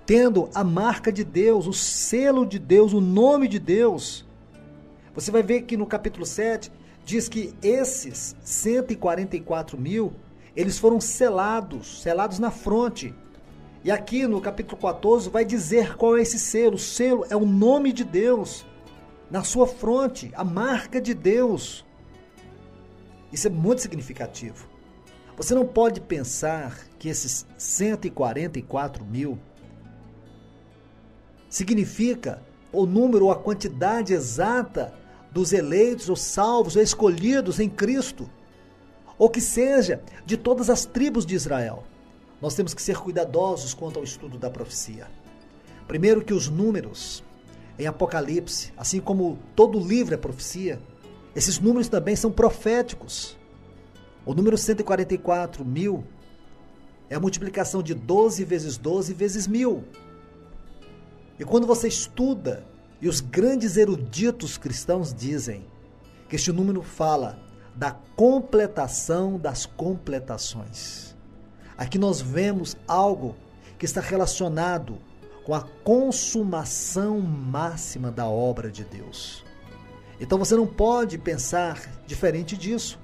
tendo a marca de Deus, o selo de Deus, o nome de Deus. Você vai ver que no capítulo 7 diz que esses 144 mil, eles foram selados na fronte. E aqui no capítulo 14 vai dizer qual é esse selo. O selo é o nome de Deus na sua fronte, a marca de Deus. Isso é muito significativo. Você não pode pensar que esses 144 mil significa o número ou a quantidade exata dos eleitos ou salvos ou escolhidos em Cristo, ou que seja de todas as tribos de Israel. Nós temos que ser cuidadosos quanto ao estudo da profecia. Primeiro, que os números em Apocalipse, assim como todo livro é profecia, esses números também são proféticos. O número 144 mil é a multiplicação de 12 vezes 12 vezes 1000. E quando você estuda, e os grandes eruditos cristãos dizem que este número fala da completação das completações. Aqui nós vemos algo que está relacionado com a consumação máxima da obra de Deus. Então você não pode pensar diferente disso.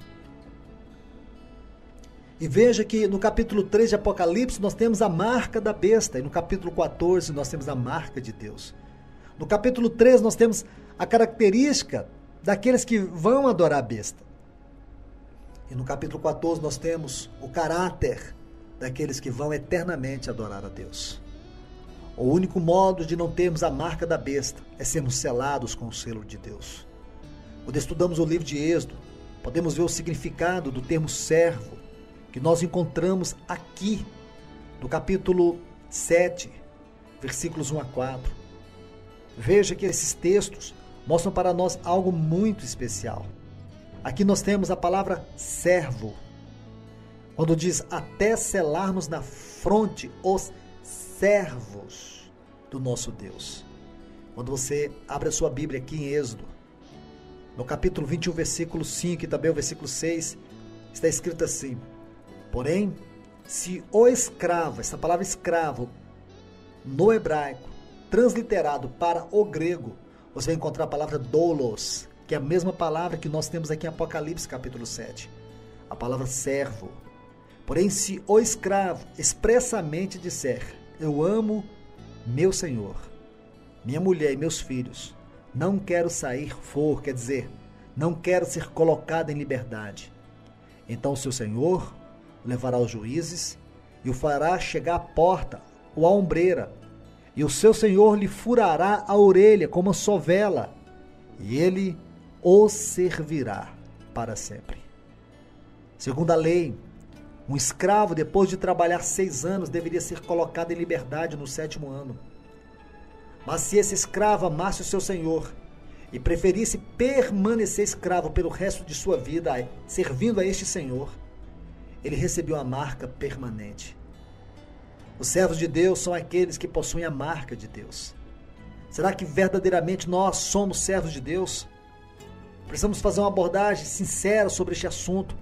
E veja que no capítulo 3 de Apocalipse nós temos a marca da besta, e no capítulo 14 nós temos a marca de Deus. No capítulo 3 nós temos a característica daqueles que vão adorar a besta. E no capítulo 14 nós temos o caráter daqueles que vão eternamente adorar a Deus. O único modo de não termos a marca da besta é sermos selados com o selo de Deus. Quando estudamos o livro de Êxodo, podemos ver o significado do termo servo, que nós encontramos aqui, no capítulo 7, versículos 1 a 4. Veja que esses textos mostram para nós algo muito especial. Aqui nós temos a palavra servo, quando diz até selarmos na fronte os servos do nosso Deus. Quando você abre a sua Bíblia aqui em Êxodo, No capítulo 21, versículo 5 e também o versículo 6, está escrito assim: porém, se o escravo, essa palavra escravo, no hebraico, transliterado para o grego, você vai encontrar a palavra doulos, que é a mesma palavra que nós temos aqui em Apocalipse capítulo 7, a palavra servo. Porém, se o escravo expressamente disser, eu amo meu senhor, minha mulher e meus filhos, não quero sair quer dizer, não quero ser colocado em liberdade, então o seu senhor o levará aos juízes e o fará chegar à porta ou à ombreira, e o seu senhor lhe furará a orelha como uma sovela, e ele o servirá para sempre. Segundo a lei, um escravo, depois de trabalhar 6 anos, deveria ser colocado em liberdade no 7º ano. Mas se esse escravo amasse o seu senhor e preferisse permanecer escravo pelo resto de sua vida, servindo a este senhor, ele recebeu a marca permanente. Os servos de Deus são aqueles que possuem a marca de Deus. Será que verdadeiramente nós somos servos de Deus? Precisamos fazer uma abordagem sincera sobre este assunto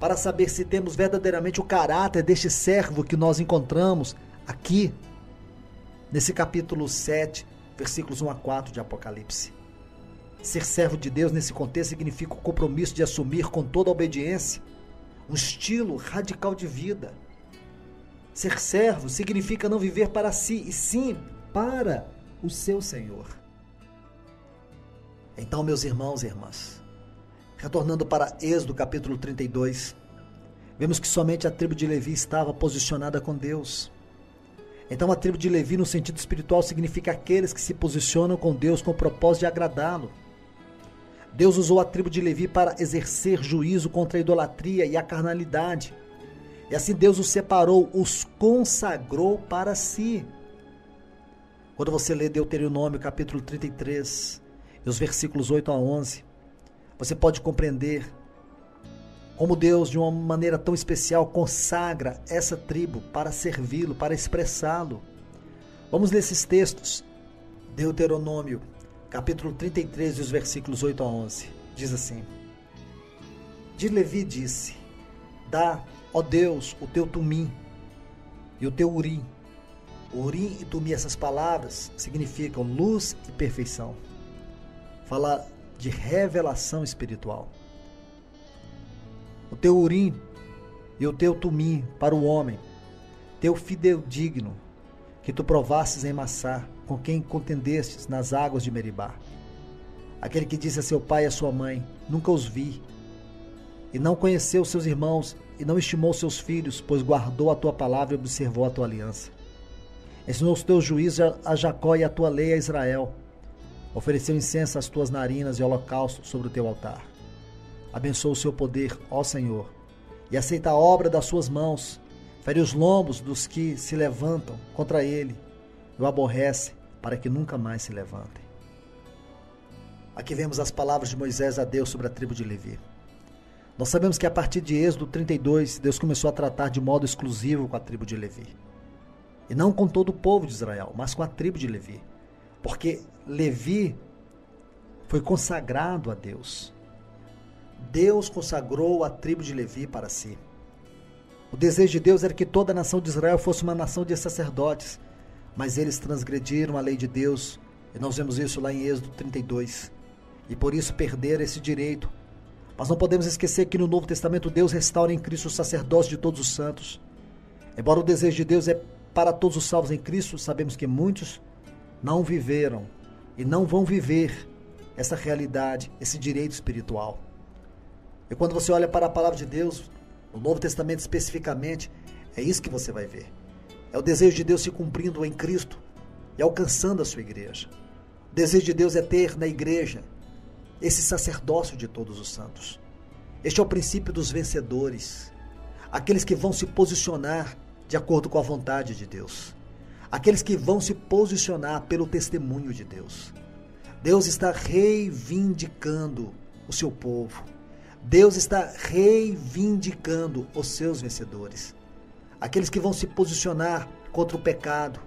para saber se temos verdadeiramente o caráter deste servo que nós encontramos aqui nesse capítulo 7, versículos 1 a 4 de Apocalipse. Ser servo de Deus nesse contexto significa o compromisso de assumir com toda a obediência um estilo radical de vida. Ser servo significa não viver para si, e sim para o seu Senhor. Então, meus irmãos e irmãs, retornando para Êxodo capítulo 32, vemos que somente a tribo de Levi estava posicionada com Deus. Então, a tribo de Levi, no sentido espiritual, significa aqueles que se posicionam com Deus com o propósito de agradá-lo. Deus usou a tribo de Levi para exercer juízo contra a idolatria e a carnalidade. E assim Deus os separou, os consagrou para si. Quando você lê Deuteronômio capítulo 33, e os versículos 8 a 11, você pode compreender como Deus, de uma maneira tão especial, consagra essa tribo para servi-lo, para expressá-lo. Vamos ler esses textos. Deuteronômio, capítulo 33, os versículos 8 a 11. Diz assim: de Levi disse, dá, ó Deus, o teu tumim e o teu urim. O urim e tumim, essas palavras, significam luz e perfeição. Fala de revelação espiritual. O teu urim e o teu tumim para o homem, teu fidedigno, que tu provastes em Massá, com quem contendestes nas águas de Meribá. Aquele que disse a seu pai e a sua mãe, nunca os vi, e não conheceu seus irmãos, e não estimou seus filhos, pois guardou a tua palavra e observou a tua aliança. Ensinou os teus juízos a Jacó e a tua lei a Israel. Ofereceu incenso às tuas narinas e holocausto sobre o teu altar. Abençoa o seu poder, ó Senhor, e aceita a obra das suas mãos. Fere os lombos dos que se levantam contra ele e o aborrece, para que nunca mais se levantem. Aqui vemos as palavras de Moisés a Deus sobre a tribo de Levi. Nós sabemos que a partir de Êxodo 32, Deus começou a tratar de modo exclusivo com a tribo de Levi. E não com todo o povo de Israel, mas com a tribo de Levi. Porque Levi foi consagrado a Deus. Deus consagrou a tribo de Levi para si. O desejo de Deus era que toda a nação de Israel fosse uma nação de sacerdotes, mas eles transgrediram a lei de Deus, e nós vemos isso lá em Êxodo 32, e por isso perderam esse direito. Mas não podemos esquecer que no Novo Testamento Deus restaura em Cristo o sacerdócio de todos os santos. Embora o desejo de Deus é para todos os salvos em Cristo, sabemos que muitos não viveram e não vão viver essa realidade, esse direito espiritual. E quando você olha para a palavra de Deus, no Novo Testamento especificamente, é isso que você vai ver. É o desejo de Deus se cumprindo em Cristo e alcançando a sua igreja. O desejo de Deus é ter na igreja esse sacerdócio de todos os santos. Este é o princípio dos vencedores, aqueles que vão se posicionar de acordo com a vontade de Deus, aqueles que vão se posicionar pelo testemunho de Deus. Deus está reivindicando o seu povo. Deus está reivindicando os seus vencedores. Aqueles que vão se posicionar contra o pecado.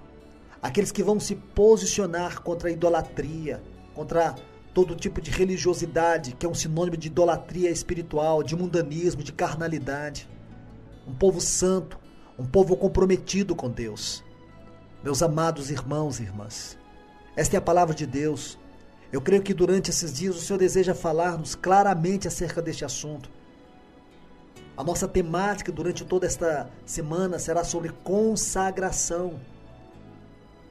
Aqueles que vão se posicionar contra a idolatria, contra todo tipo de religiosidade, que é um sinônimo de idolatria espiritual, de mundanismo, de carnalidade. Um povo santo, um povo comprometido com Deus. Meus amados irmãos e irmãs, esta é a palavra de Deus. Eu creio que durante esses dias o Senhor deseja falar-nos claramente acerca deste assunto. A nossa temática durante toda esta semana será sobre consagração.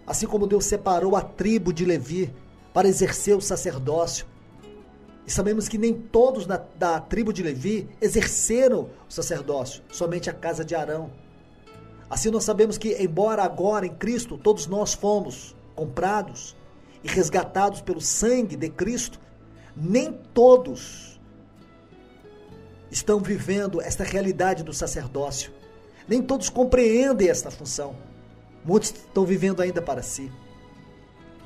Assim como Deus separou a tribo de Levi para exercer o sacerdócio. E sabemos que nem todos da tribo de Levi exerceram o sacerdócio, somente a casa de Arão. Assim nós sabemos que, embora agora em Cristo todos nós fomos comprados e resgatados pelo sangue de Cristo, nem todos estão vivendo esta realidade do sacerdócio. Nem todos compreendem esta função. Muitos estão vivendo ainda para si.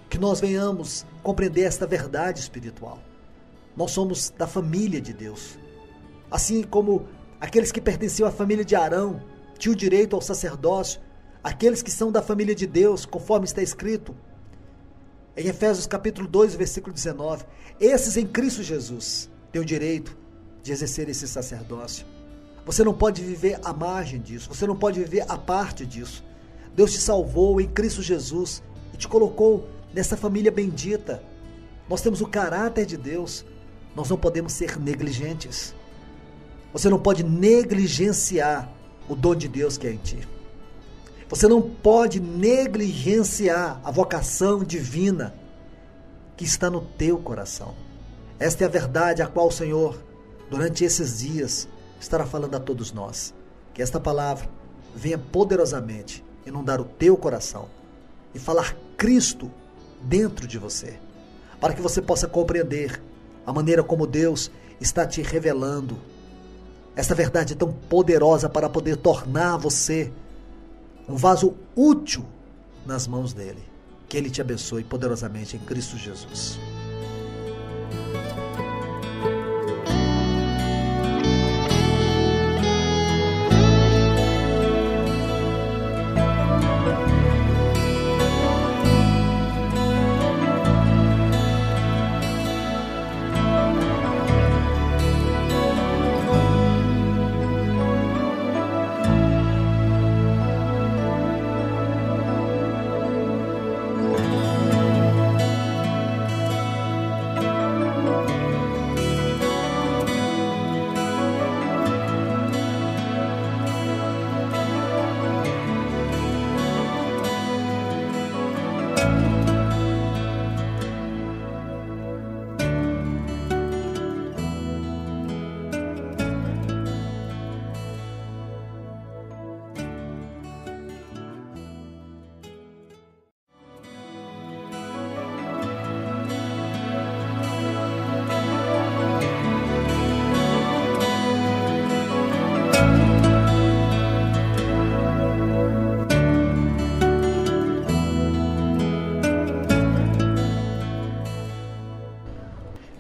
Que nós venhamos compreender esta verdade espiritual. Nós somos da família de Deus. Assim como aqueles que pertenciam à família de Arão tinham direito ao sacerdócio, aqueles que são da família de Deus, conforme está escrito em Efésios capítulo 2, versículo 19, esses em Cristo Jesus têm o direito de exercer esse sacerdócio. Você não pode viver à margem disso, você não pode viver à parte disso. Deus te salvou em Cristo Jesus e te colocou nessa família bendita. Nós temos o caráter de Deus, nós não podemos ser negligentes. Você não pode negligenciar o dom de Deus que é em ti. Você não pode negligenciar a vocação divina que está no teu coração. Esta é a verdade a qual o Senhor, durante esses dias, estará falando a todos nós. Que esta palavra venha poderosamente inundar o teu coração e falar Cristo dentro de você, para que você possa compreender a maneira como Deus está te revelando essa verdade tão poderosa para poder tornar você um vaso útil nas mãos dele. Que ele te abençoe poderosamente em Cristo Jesus.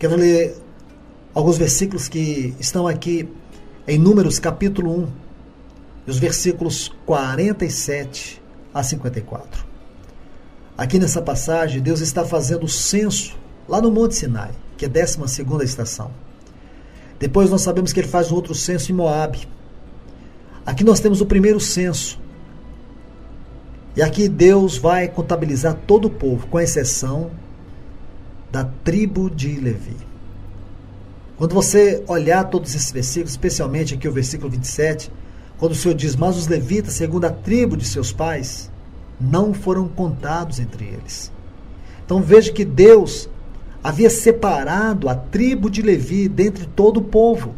Quero ler alguns versículos que estão aqui em Números capítulo 1, e os versículos 47 a 54. Aqui nessa passagem, Deus está fazendo o censo lá no Monte Sinai, que é a 12ª estação. Depois nós sabemos que ele faz um outro censo em Moabe. Aqui nós temos o primeiro censo. E aqui Deus vai contabilizar todo o povo, com exceção da tribo de Levi. Quando você olhar todos esses versículos, especialmente aqui o versículo 27, quando o Senhor diz, mas os levitas, segundo a tribo de seus pais, não foram contados entre eles. Então veja que Deus havia separado a tribo de Levi dentre todo o povo,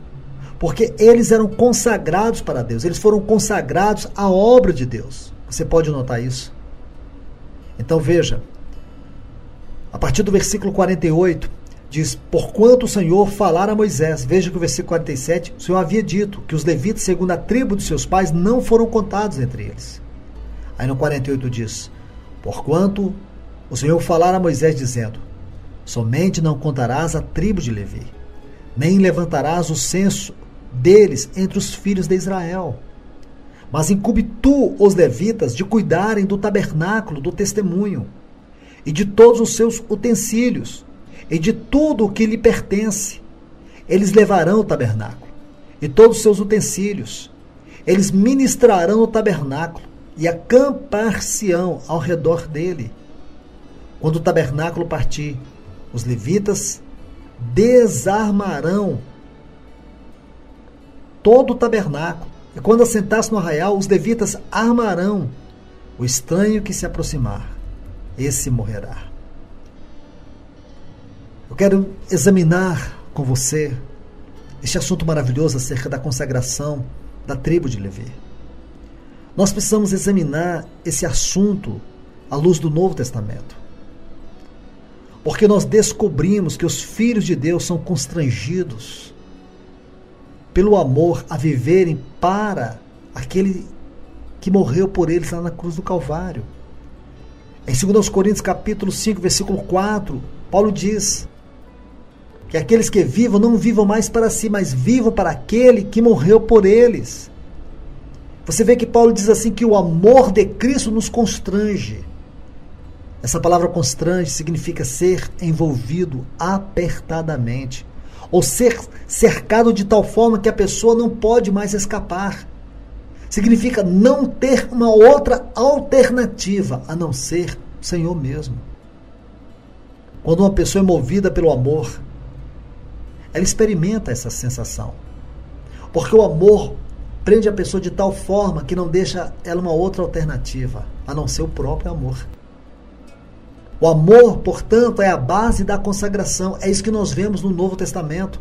porque eles eram consagrados para Deus, eles foram consagrados à obra de Deus. Você pode notar isso? Então veja, a partir do versículo 48, diz, porquanto o Senhor falara a Moisés. Veja que o versículo 47, o Senhor havia dito que os levitas, segundo a tribo de seus pais, não foram contados entre eles. Aí no 48 diz, porquanto o Senhor falara a Moisés, dizendo, somente não contarás a tribo de Levi, nem levantarás o censo deles entre os filhos de Israel. Mas incumbe tu os levitas de cuidarem do tabernáculo do testemunho, e de todos os seus utensílios, e de tudo o que lhe pertence. Eles levarão o tabernáculo e todos os seus utensílios. Eles ministrarão no tabernáculo e acampar-se-ão ao redor dele. Quando o tabernáculo partir, os levitas desarmarão todo o tabernáculo. E quando assentar-se no arraial, os levitas armarão. O estranho que se aproximar, esse morrerá. Eu quero examinar com você este assunto maravilhoso acerca da consagração da tribo de Levi. Nós precisamos examinar esse assunto à luz do Novo Testamento. Porque nós descobrimos que os filhos de Deus são constrangidos pelo amor a viverem para aquele que morreu por eles lá na cruz do Calvário. Em 2 Coríntios capítulo 5, versículo 4, Paulo diz que aqueles que vivam não vivam mais para si, mas vivam para aquele que morreu por eles. Você vê que Paulo diz assim que o amor de Cristo nos constrange. Essa palavra constrange significa ser envolvido apertadamente, ou ser cercado de tal forma que a pessoa não pode mais escapar. Significa não ter uma outra alternativa a não ser o Senhor mesmo. Quando uma pessoa é movida pelo amor, ela experimenta essa sensação. Porque o amor prende a pessoa de tal forma que não deixa ela uma outra alternativa, a não ser o próprio amor. O amor, portanto, é a base da consagração. É isso que nós vemos no Novo Testamento.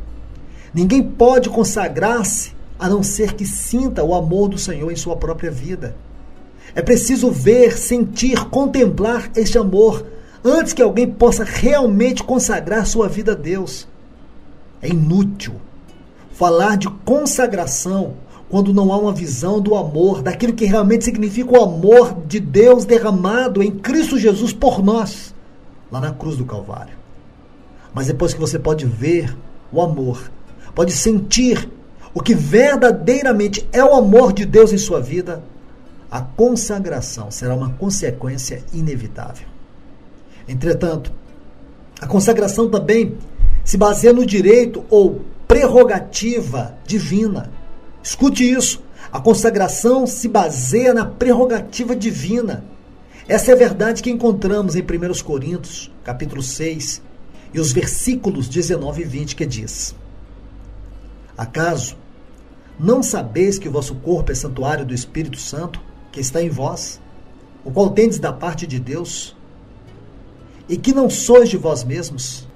Ninguém pode consagrar-se a não ser que sinta o amor do Senhor em sua própria vida. É preciso ver, sentir, contemplar este amor antes que alguém possa realmente consagrar sua vida a Deus. É inútil falar de consagração quando não há uma visão do amor, daquilo que realmente significa o amor de Deus derramado em Cristo Jesus por nós, lá na cruz do Calvário. Mas depois que você pode ver o amor, pode sentir o que verdadeiramente é o amor de Deus em sua vida, a consagração será uma consequência inevitável. Entretanto, a consagração também se baseia no direito ou prerrogativa divina. Escute isso. A consagração se baseia na prerrogativa divina. Essa é a verdade que encontramos em 1 Coríntios, capítulo 6, e os versículos 19 e 20, que diz: Acaso não sabeis que o vosso corpo é santuário do Espírito Santo, que está em vós, o qual tendes da parte de Deus, e que não sois de vós mesmos,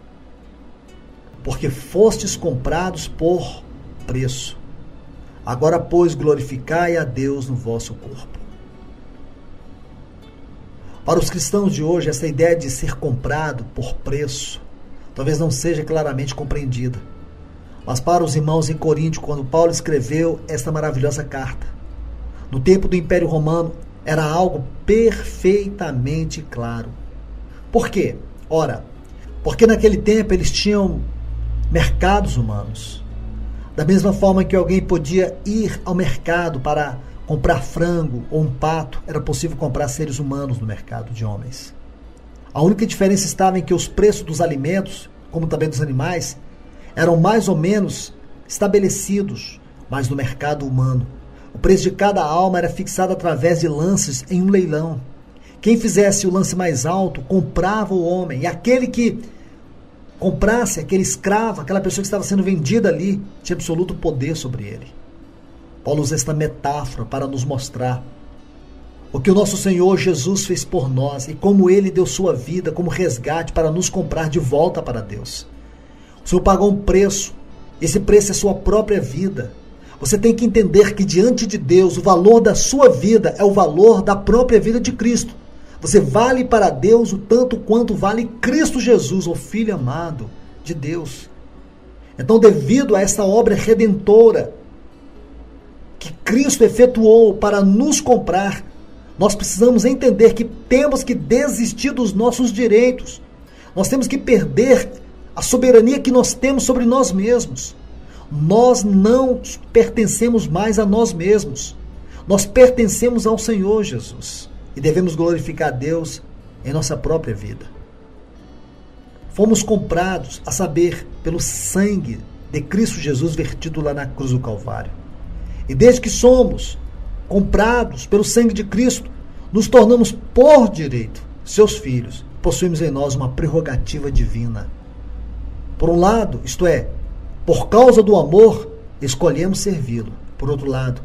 porque fostes comprados por preço. Agora, pois, glorificai a Deus no vosso corpo. Para os cristãos de hoje, essa ideia de ser comprado por preço talvez não seja claramente compreendida. Mas para os irmãos em Corinto, quando Paulo escreveu esta maravilhosa carta, no tempo do Império Romano, era algo perfeitamente claro. Por quê? Ora, porque naquele tempo eles tinham mercados humanos. Da mesma forma que alguém podia ir ao mercado para comprar frango ou um pato, era possível comprar seres humanos no mercado de homens. A única diferença estava em que os preços dos alimentos, como também dos animais, eram mais ou menos estabelecidos, mas no mercado humano, o preço de cada alma era fixado através de lances em um leilão. Quem fizesse o lance mais alto comprava o homem, e aquele que comprasse, aquele escravo, aquela pessoa que estava sendo vendida ali, tinha absoluto poder sobre ele. Paulo usa esta metáfora para nos mostrar o que o nosso Senhor Jesus fez por nós e como Ele deu sua vida como resgate para nos comprar de volta para Deus. O Senhor pagou um preço, esse preço é sua própria vida. Você tem que entender que diante de Deus o valor da sua vida é o valor da própria vida de Cristo. Você vale para Deus o tanto quanto vale Cristo Jesus, o Filho amado de Deus. Então, devido a essa obra redentora que Cristo efetuou para nos comprar, nós precisamos entender que temos que desistir dos nossos direitos. Nós temos que perder a soberania que nós temos sobre nós mesmos. Nós não pertencemos mais a nós mesmos. Nós pertencemos ao Senhor Jesus. E devemos glorificar a Deus em nossa própria vida. fomos comprados, a saber, pelo sangue de Cristo Jesus vertido lá na cruz do Calvário. E desde que somos comprados pelo sangue de Cristo, nos tornamos por direito seus filhos. Possuímos em nós uma prerrogativa divina. Por um lado, isto é, por causa do amor, escolhemos servi-lo. Por outro lado,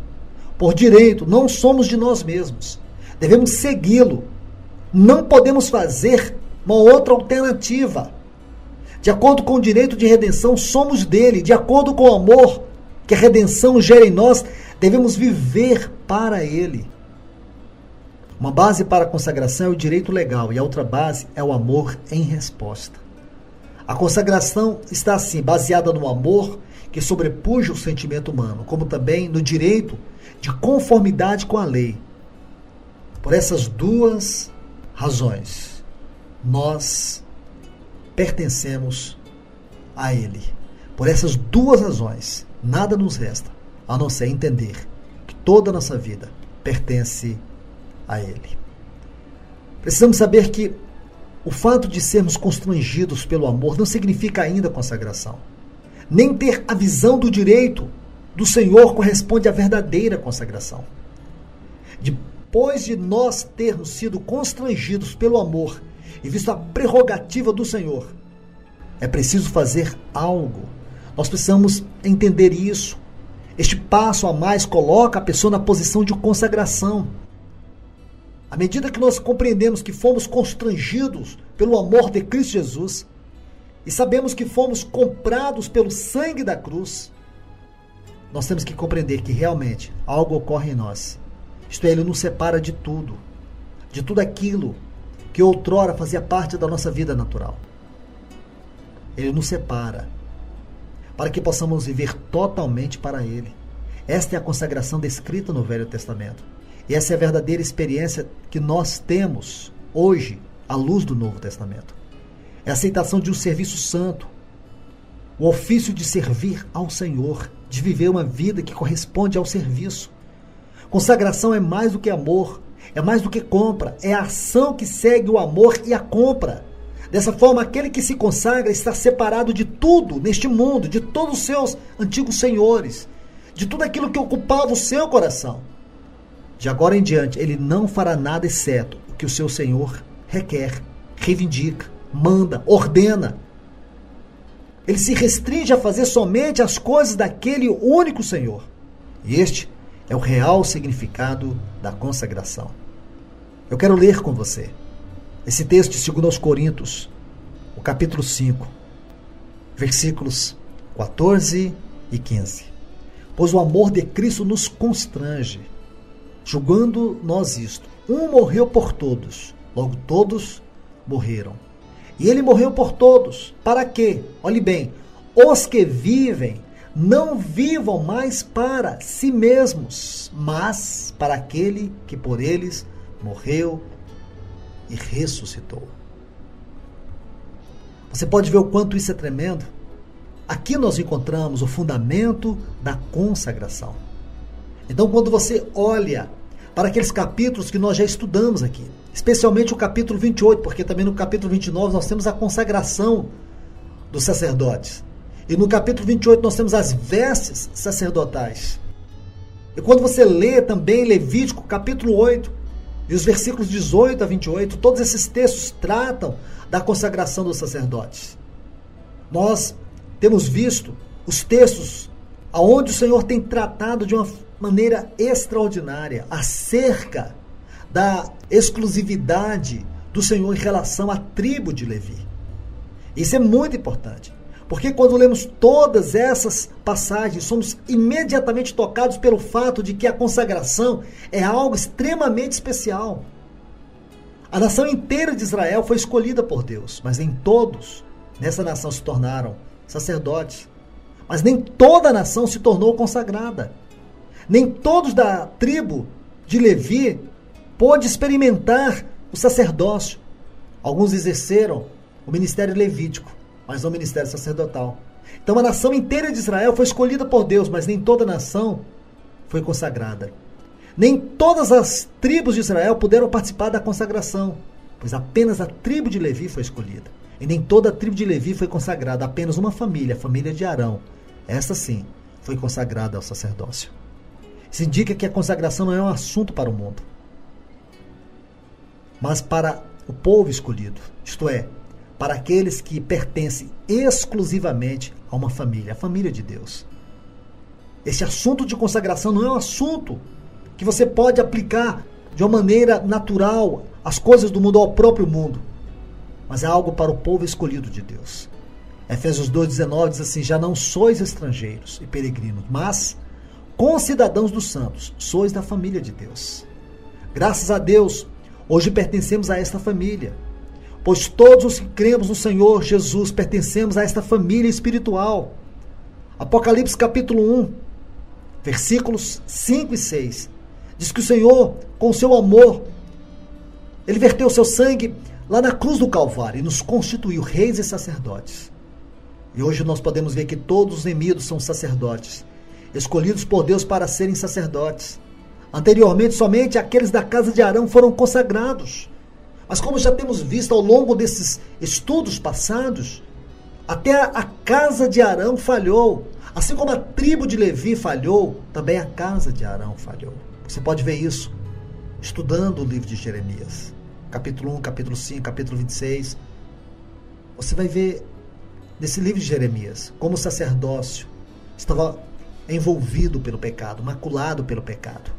por direito, não somos de nós mesmos. Devemos segui-lo. Não podemos fazer uma outra alternativa. De acordo com o direito de redenção, somos dele. De acordo com o amor que a redenção gera em nós, devemos viver para ele. Uma base para a consagração é o direito legal e a outra base é o amor em resposta. A consagração está assim, baseada no amor que sobrepuja o sentimento humano, como também no direito de conformidade com a lei. Por essas duas razões, nós pertencemos a ele. Por essas duas razões, nada nos resta a não ser entender que toda a nossa vida pertence a ele. Precisamos saber que o fato de sermos constrangidos pelo amor não significa ainda consagração. Nem ter a visão do direito do Senhor corresponde à verdadeira consagração. Depois de nós termos sido constrangidos pelo amor e visto a prerrogativa do Senhor, é preciso fazer algo. Nós precisamos entender isso. Este passo a mais coloca a pessoa na posição de consagração. À medida que nós compreendemos que fomos constrangidos pelo amor de Cristo Jesus e sabemos que fomos comprados pelo sangue da cruz, nós temos que compreender que realmente algo ocorre em nós. Isto é, ele nos separa de tudo aquilo que outrora fazia parte da nossa vida natural. Ele nos separa para que possamos viver totalmente para ele. Esta é a consagração descrita no Velho Testamento. E essa é a verdadeira experiência que nós temos hoje, à luz do Novo Testamento. É a aceitação de um serviço santo, o ofício de servir ao Senhor, de viver uma vida que corresponde ao serviço. Consagração é mais do que amor, é mais do que compra, é a ação que segue o amor e a compra. Dessa forma, aquele que se consagra está separado de tudo neste mundo, de todos os seus antigos senhores, de tudo aquilo que ocupava o seu coração. De agora em diante, ele não fará nada exceto o que o seu Senhor requer, reivindica, manda, ordena. Ele se restringe a fazer somente as coisas daquele único Senhor. E este é o real significado da consagração. Eu quero ler com você esse texto de 2 Coríntios, o capítulo 5, versículos 14 e 15. Pois o amor de Cristo nos constrange, julgando nós isto: um morreu por todos, logo todos morreram. E ele morreu por todos, para que, olhe bem, os que vivem não vivam mais para si mesmos, mas para aquele que por eles morreu e ressuscitou. Você pode ver o quanto isso é tremendo? Aqui nós encontramos o fundamento da consagração. Então, quando você olha para aqueles capítulos que nós já estudamos aqui, especialmente o capítulo 28, porque também no capítulo 29 nós temos a consagração dos sacerdotes. E no capítulo 28 nós temos as vestes sacerdotais. E quando você lê também Levítico, capítulo 8, e os versículos 18 a 28, todos esses textos tratam da consagração dos sacerdotes. Nós temos visto os textos onde o Senhor tem tratado de uma maneira extraordinária acerca da exclusividade do Senhor em relação à tribo de Levi. Isso é muito importante, porque quando lemos todas essas passagens, somos imediatamente tocados pelo fato de que a consagração é algo extremamente especial. A nação inteira de Israel foi escolhida por Deus, mas nem todos nessa nação se tornaram sacerdotes. Mas nem toda a nação se tornou consagrada. Nem todos da tribo de Levi pôde experimentar o sacerdócio. Alguns exerceram o ministério levítico, mas não o ministério sacerdotal. Então a nação inteira de Israel foi escolhida por Deus, mas nem toda a nação foi consagrada. Nem todas as tribos de Israel puderam participar da consagração, pois apenas a tribo de Levi foi escolhida. E nem toda a tribo de Levi foi consagrada, apenas uma família, a família de Arão. Essa sim foi consagrada ao sacerdócio. Isso indica que a consagração não é um assunto para o mundo, mas para o povo escolhido, isto é, para aqueles que pertencem exclusivamente a uma família, a família de Deus. Esse assunto de consagração não é um assunto que você pode aplicar de uma maneira natural às coisas do mundo, ao próprio mundo, mas é algo para o povo escolhido de Deus. Efésios 2,19 diz assim: já não sois estrangeiros e peregrinos, mas concidadãos dos santos, sois da família de Deus. Graças a Deus, hoje pertencemos a esta família, pois todos os que cremos no Senhor Jesus pertencemos a esta família espiritual. Apocalipse capítulo 1, versículos 5 e 6, diz que o Senhor, com o seu amor, Ele verteu o seu sangue lá na cruz do Calvário e nos constituiu reis e sacerdotes. E hoje nós podemos ver que todos os remidos são sacerdotes, escolhidos por Deus para serem sacerdotes. Anteriormente, somente aqueles da casa de Arão foram consagrados. Mas como já temos visto ao longo desses estudos passados, até a casa de Arão falhou. Assim como a tribo de Levi falhou, também a casa de Arão falhou. Você pode ver isso estudando o livro de Jeremias. Capítulo 1, capítulo 5, capítulo 26. Você vai ver nesse livro de Jeremias como o sacerdócio estava envolvido pelo pecado, maculado pelo pecado.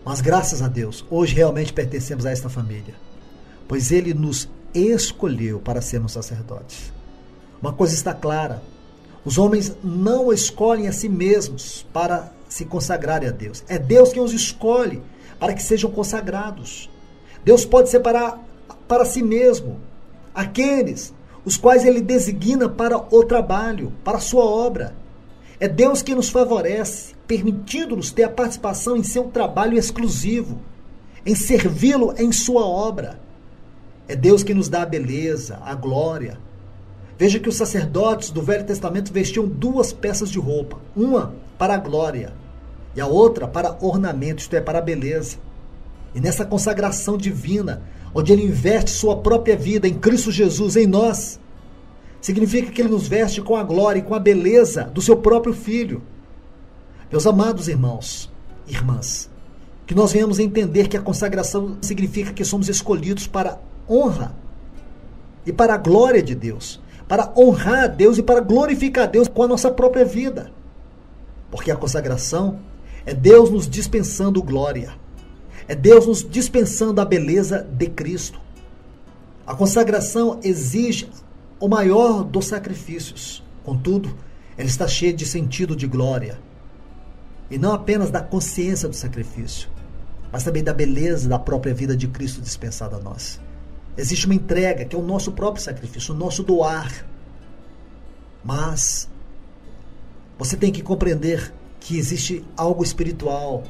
Mas graças a Deus, hoje realmente pertencemos a esta família, pois Ele nos escolheu para sermos sacerdotes. Uma coisa está clara: os homens não escolhem a si mesmos para se consagrarem a Deus. É Deus quem os escolhe para que sejam consagrados. Deus pode separar para si mesmo aqueles os quais Ele designa para o trabalho, para a sua obra. É Deus quem nos favorece, permitindo-nos ter a participação em seu trabalho exclusivo, em servi-lo em sua obra. É Deus quem nos dá a beleza, a glória. Veja que os sacerdotes do Velho Testamento vestiam duas peças de roupa, uma para a glória e a outra para ornamento, isto é, para a beleza. E nessa consagração divina, onde Ele investe sua própria vida em Cristo Jesus, em nós, significa que Ele nos veste com a glória e com a beleza do seu próprio Filho. Meus amados irmãos e irmãs, que nós venhamos entender que a consagração significa que somos escolhidos para honra e para a glória de Deus, para honrar a Deus e para glorificar a Deus com a nossa própria vida. Porque a consagração é Deus nos dispensando glória, é Deus nos dispensando a beleza de Cristo. A consagração exige o maior dos sacrifícios, contudo, ela está cheia de sentido de glória, e não apenas da consciência do sacrifício, mas também da beleza da própria vida de Cristo dispensada a nós. Existe uma entrega que é o nosso próprio sacrifício, o nosso doar. Mas você tem que compreender que existe algo espiritual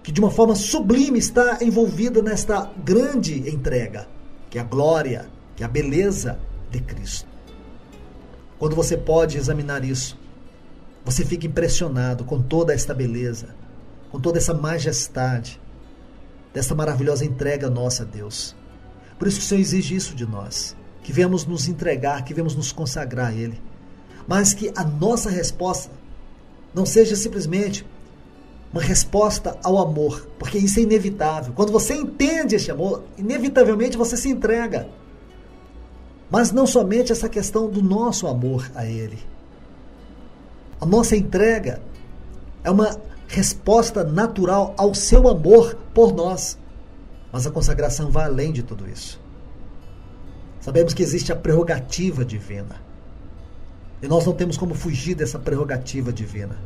que de uma forma sublime está envolvida nesta grande entrega, que é a glória, que é a beleza de Cristo. Quando você pode examinar isso, você fica impressionado com toda esta beleza, com toda essa majestade, dessa maravilhosa entrega nossa a Deus. Por isso que o Senhor exige isso de nós, que venhamos nos entregar, que venhamos nos consagrar a Ele, mas que a nossa resposta não seja simplesmente uma resposta ao amor, porque isso é inevitável. Quando você entende esse amor, inevitavelmente você se entrega. Mas não somente essa questão do nosso amor a Ele. A nossa entrega é uma resposta natural ao seu amor por nós. Mas a consagração vai além de tudo isso. Sabemos que existe a prerrogativa divina. E nós não temos como fugir dessa prerrogativa divina.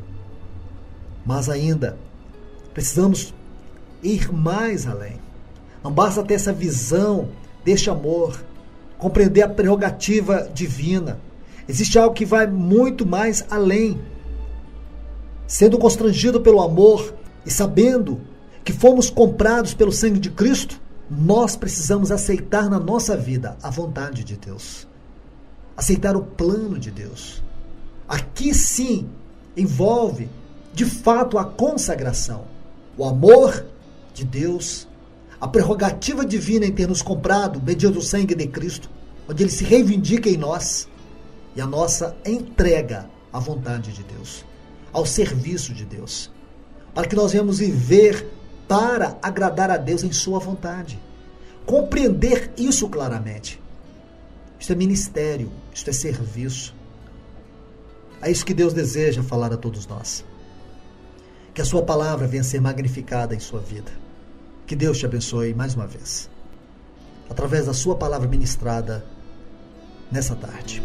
Mas ainda precisamos ir mais além. Não basta ter essa visão deste amor, compreender a prerrogativa divina. Existe algo que vai muito mais além. Sendo constrangido pelo amor e sabendo que fomos comprados pelo sangue de Cristo, nós precisamos aceitar na nossa vida a vontade de Deus. Aceitar o plano de Deus. Aqui sim envolve de fato a consagração, o amor de Deus, a prerrogativa divina em ter nos comprado mediante o sangue de Cristo, onde Ele se reivindica em nós, e a nossa entrega à vontade de Deus, ao serviço de Deus, para que nós venhamos viver para agradar a Deus em sua vontade. Compreender isso claramente. Isto é ministério, isto é serviço. É isso que Deus deseja falar a todos nós. Que a sua palavra venha ser magnificada em sua vida. Que Deus te abençoe mais uma vez, através da sua palavra ministrada nessa tarde.